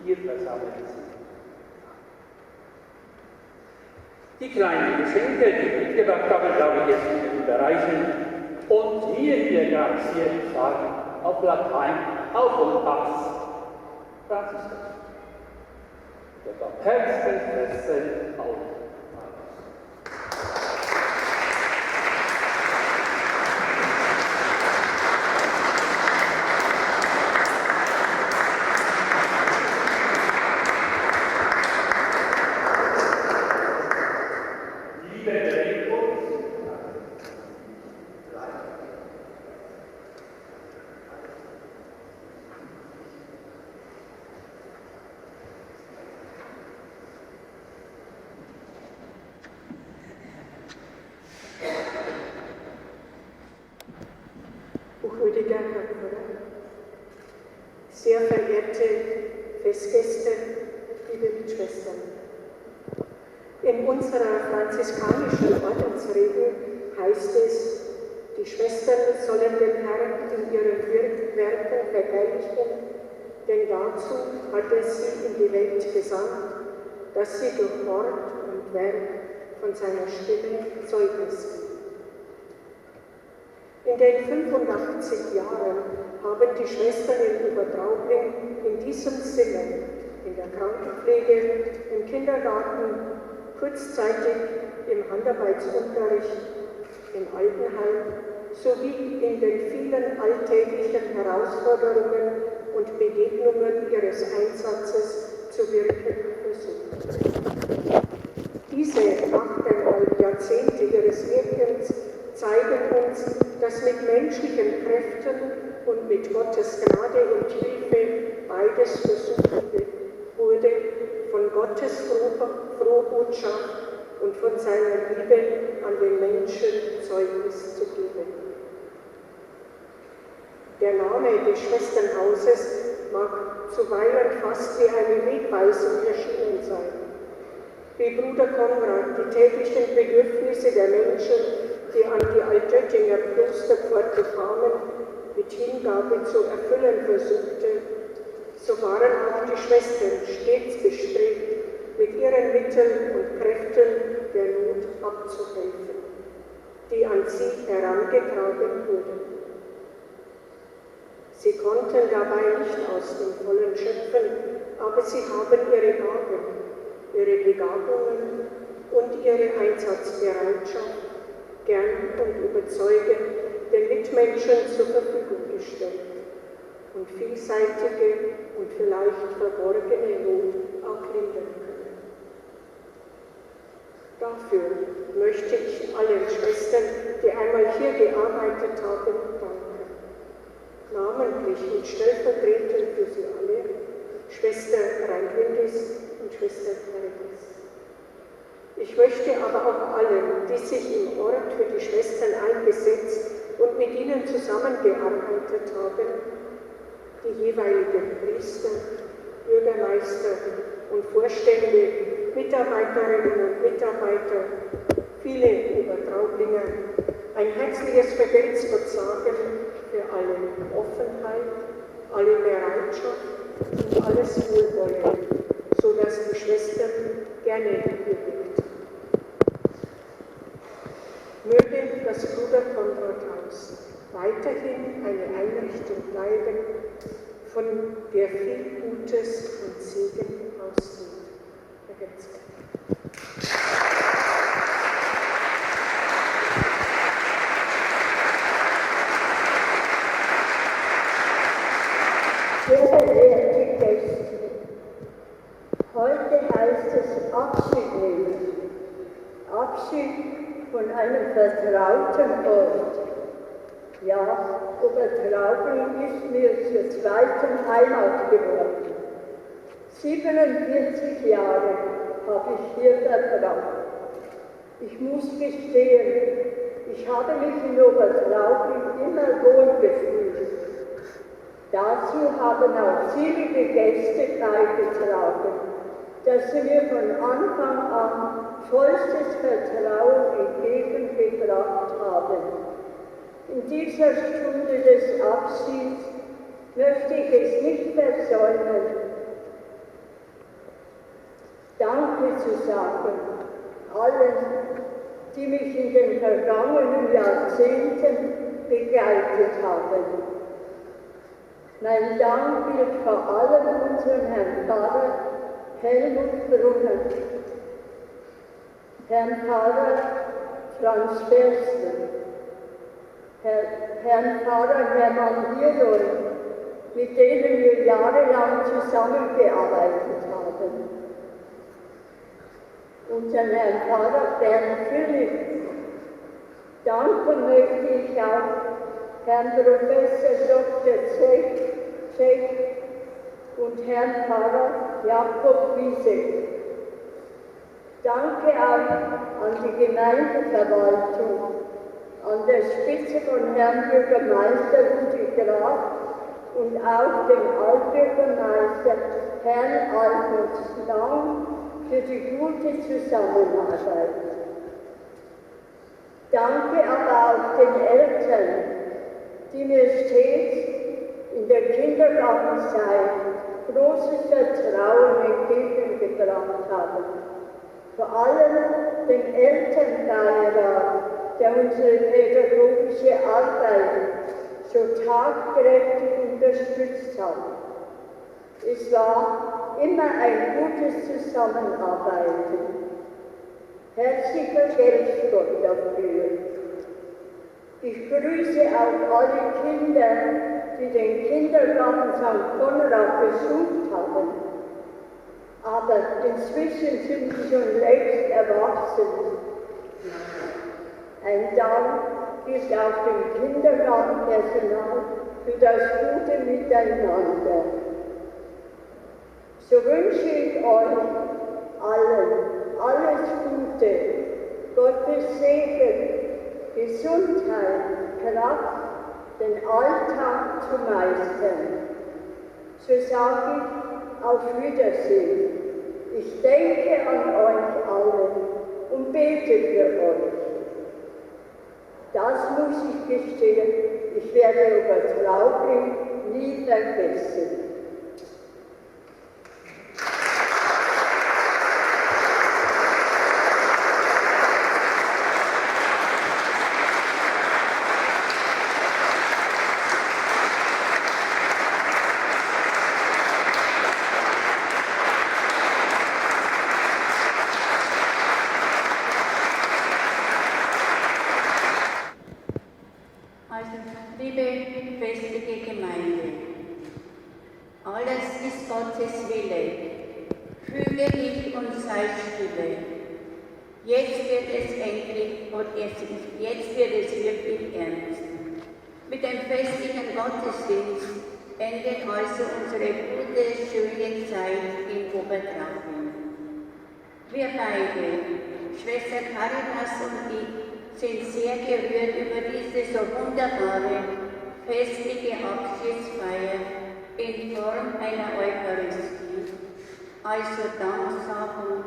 hier versammelt sind. Die kleinen Geschenke, die ich mitgebracht habe, darf ich jetzt Ihnen überreichen. Und wir grazieren sagen, auf Latein, auf und Pass. Franziskus. Der barmherzigsten Schwester auf. Hochwürdiger Herr Pfarrer, sehr verehrte Festgäste, liebe Mitschwestern, in unserer franziskanischen Ordensregel heißt es, die Schwestern sollen den Herrn in ihren Werken verherrlichen, denn dazu hat er sie in die Welt gesandt, dass sie durch Wort und Werk von seiner Stimme Zeugnis gibt. In den 85 Jahren haben die Schwestern in Obertraubling in diesem Sinne, in der Krankenpflege, im Kindergarten, kurzzeitig im Handarbeitsunterricht, im Altenheim sowie in den vielen alltäglichen Herausforderungen und Begegnungen ihres Einsatzes zu wirken versucht. Diese 8,5 Jahrzehnte ihres Wirkens zeigen uns, dass mit menschlichen Kräften und mit Gottes Gnade und Hilfe beides versucht wurde, von Gottes Frohbotschaft und von seiner Liebe an den Menschen Zeugnis zu geben. Der Name des Schwesternhauses mag zuweilen fast wie eine Wegweisung erschienen sein. Wie Bruder Konrad die täglichen Bedürfnisse der Menschen, die an die Altöttinger Klosterpforte kamen, mit Hingabe zu erfüllen versuchte, so waren auch die Schwestern stets bestrebt, mit ihren Mitteln und Kräften der Not abzuhelfen, die an sie herangetragen wurden. Sie konnten dabei nicht aus dem Vollen schöpfen, aber sie haben ihre Gaben, ihre Begabungen und ihre Einsatzbereitschaft gern und überzeugend den Mitmenschen zur Verfügung gestellt und vielseitige und vielleicht verborgene Not auch lindern können. Dafür möchte ich allen Schwestern, die einmal hier gearbeitet haben, danken. Namentlich und stellvertretend für sie alle, Schwester Reinwindis und Schwester Clarice. Ich möchte aber auch allen, die sich im Ort für die Schwestern eingesetzt und mit ihnen zusammengearbeitet haben, die jeweiligen Priester, Bürgermeister und Vorstände, Mitarbeiterinnen und Mitarbeiter, viele Obertraublinger, ein herzliches Vergelt's Gott sagen für alle Offenheit, alle Bereitschaft und alles Wohlwollen, sodass die Schwestern gerne hier wirkt. Möge das Bruder Konrad Haus weiterhin eine Einrichtung bleiben, von der viel Gutes und Segen ausgeht. Vergelt's Gott. Sehr verehrte Gäste, heute heißt es Abschied nehmen. Abschied von einem vertrauten Ort. Ja, Obertraubling ist mir zur zweiten Heimat geworden. 47 Jahre habe ich hier verbracht. Ich muss gestehen, ich habe mich in Obertraubling immer wohl gefühlt. Dazu haben auch viele Gäste beigetragen, dass sie mir von Anfang an vollstes Vertrauen entgegengebracht haben. In dieser Stunde des Abschieds möchte ich es nicht versäumen, Danke zu sagen allen, die mich in den vergangenen Jahrzehnten begleitet haben. Mein Dank gilt vor allem unserem Herrn Pfarrer Helmut Brunner, Herrn Pfarrer Franz Berster, Herrn Pfarrer Hermann Hierold, mit denen wir jahrelang zusammengearbeitet haben. Unseren Herrn Pfarrer Bernd Philipp. Danken möchte ich auch Herrn Professor Dr. Zech und Herrn Pfarrer Jakob Wiesek. Danke auch an die Gemeindeverwaltung, an der Spitze von Herrn Bürgermeister Rudi Graf und auch dem Altbürgermeister Herrn Alfons Lang für die gute Zusammenarbeit. Danke aber auch den Eltern, die mir stets in der Kindergartenzeit großes Vertrauen entgegengebracht haben. Vor allem dem Elternbeirat, der unsere pädagogische Arbeit so tatkräftig unterstützt hat. Es war immer ein gutes Zusammenarbeiten. Herzlichen Dank Gott dafür. Ich grüße auch alle Kinder, die den Kindergarten St. Konrad besucht haben. Aber inzwischen sind sie schon längst erwachsen. Ein Dank gilt auch dem Kindergartenpersonal für das gute Miteinander. So wünsche ich euch allen alles Gute, Gottes Segen, Gesundheit, Kraft, den Alltag zu meistern. So sage ich auf Wiedersehen. Ich denke an euch alle und bete für euch. Das muss ich gestehen, ich werde Obertraubling nie vergessen. Jetzt wird es wirklich ernst. Mit dem festlichen Gottesdienst endet also unsere gute, schöne Zeit in Obertraubling. Wir beide, Schwester Caritas und ich, sind sehr gerührt über diese so wunderbare, festliche Abschiedsfeier in Form einer Eucharistie, also Danksagung,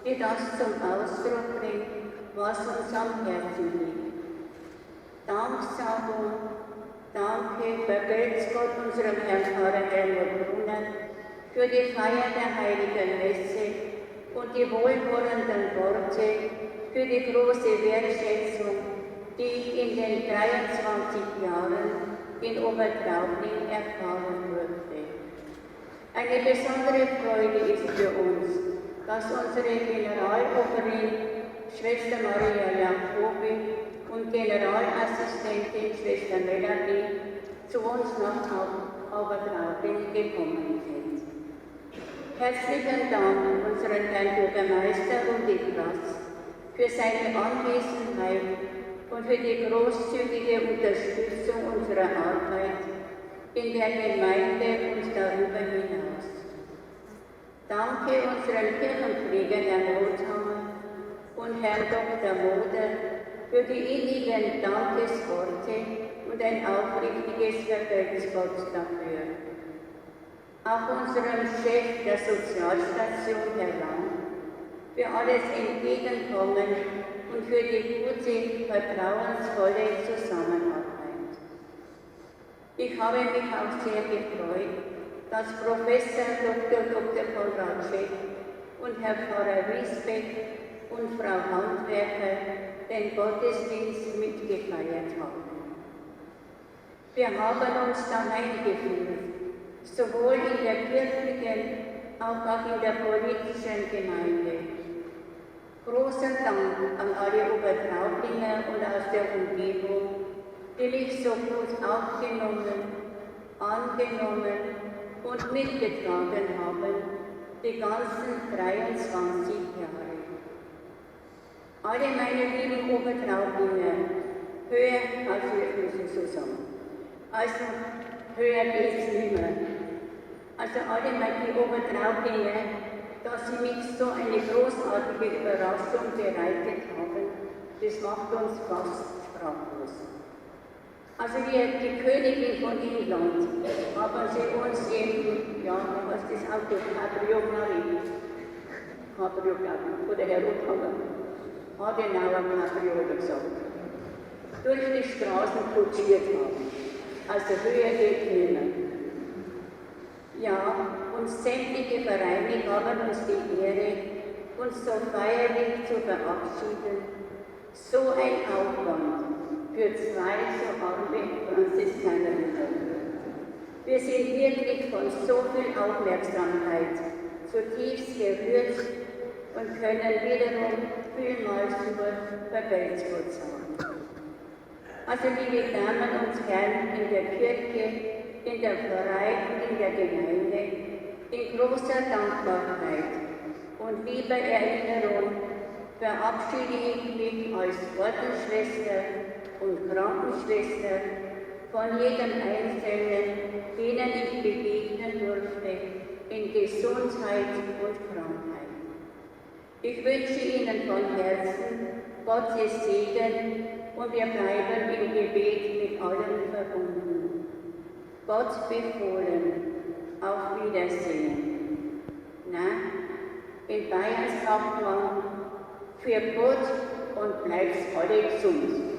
die das zum Ausdruck bringt, was uns am Herzen liegt. Danksagung, danke, vergelt's Gott unserem Herrn Pfarrer Helmut Brunner für die Feier der Heiligen Messe und die wohlwollenden Worte für die große Wertschätzung, die ich in den 23 Jahren in Obertraubling erfahren durfte. Eine besondere Freude ist für uns, dass unsere Generaloberin Schwester Maria Jacobi und Generalassistentin Schwester Melanie zu uns nach Obertraubling gekommen sind. Herzlichen Dank unseren Herrn Bürgermeister Rudi Graf für seine Anwesenheit und für die großzügige Unterstützung unserer Arbeit in der Gemeinde und darüber hinaus. Danke unseren Kirchenpfleger Herrn Rothammer und Herrn Dr. Moder für die innigen Dankesworte und ein aufrichtiges Vergeltungswort dafür. Auch unserem Chef der Sozialstation, Herr Lang, für alles Entgegenkommen und für die gute, vertrauensvolle Zusammenarbeit. Ich habe mich auch sehr gefreut, dass Professor Dr. Konrad Scheck und Herr Pfarrer Wiesbeck und Frau Handwerker den Gottesdienst mitgefeiert haben. Wir haben uns daheim gefühlt, sowohl in der kirchlichen als auch in der politischen Gemeinde. Großen Dank an alle Obertraublinger und aus der Umgebung, die mich so gut aufgenommen, angenommen und mitgetragen haben, die ganzen 23 Jahre. Alle meine lieben Obertraublinger, höher als wir müssen zusammen. Also höher geht's nicht mehr. Also alle meine Obertraublinger, dass Sie mich so eine großartige Überraschung bereitet haben, das macht uns fast sprachlos. Also die Königin von England haben sie uns eben, ja, was das Auto, Cabrio, oder Herr Rothammer, Adenauer Cabrio oder gesagt, durch die Straßen kutschiert haben. Also höher geht nicht mehr. Ja, und sämtliche Vereine haben uns die Ehre, uns so feierlich zu verabschieden. So ein Aufwand für 2 so arme Franziskanerinnen. Wir sind wirklich von so viel Aufmerksamkeit zutiefst gerührt und können wiederum vielmals nur Vergeltungswort sagen. Also liebe Damen und Herren in der Kirche, in der Pfarrei und in der Gemeinde, in großer Dankbarkeit und lieber Erinnerung verabschiede ich mich als Ordensschwester und Krankenschwester von jedem Einzelnen, denen ich begegnen durfte, in Gesundheit und Krankheit. Ich wünsche Ihnen von Herzen Gottes Segen und wir bleiben im Gebet mit allen verbunden. Gott befohlen, auf Wiedersehen. Na, in Bayern sagt man, für Gott und bleibt alle gesund.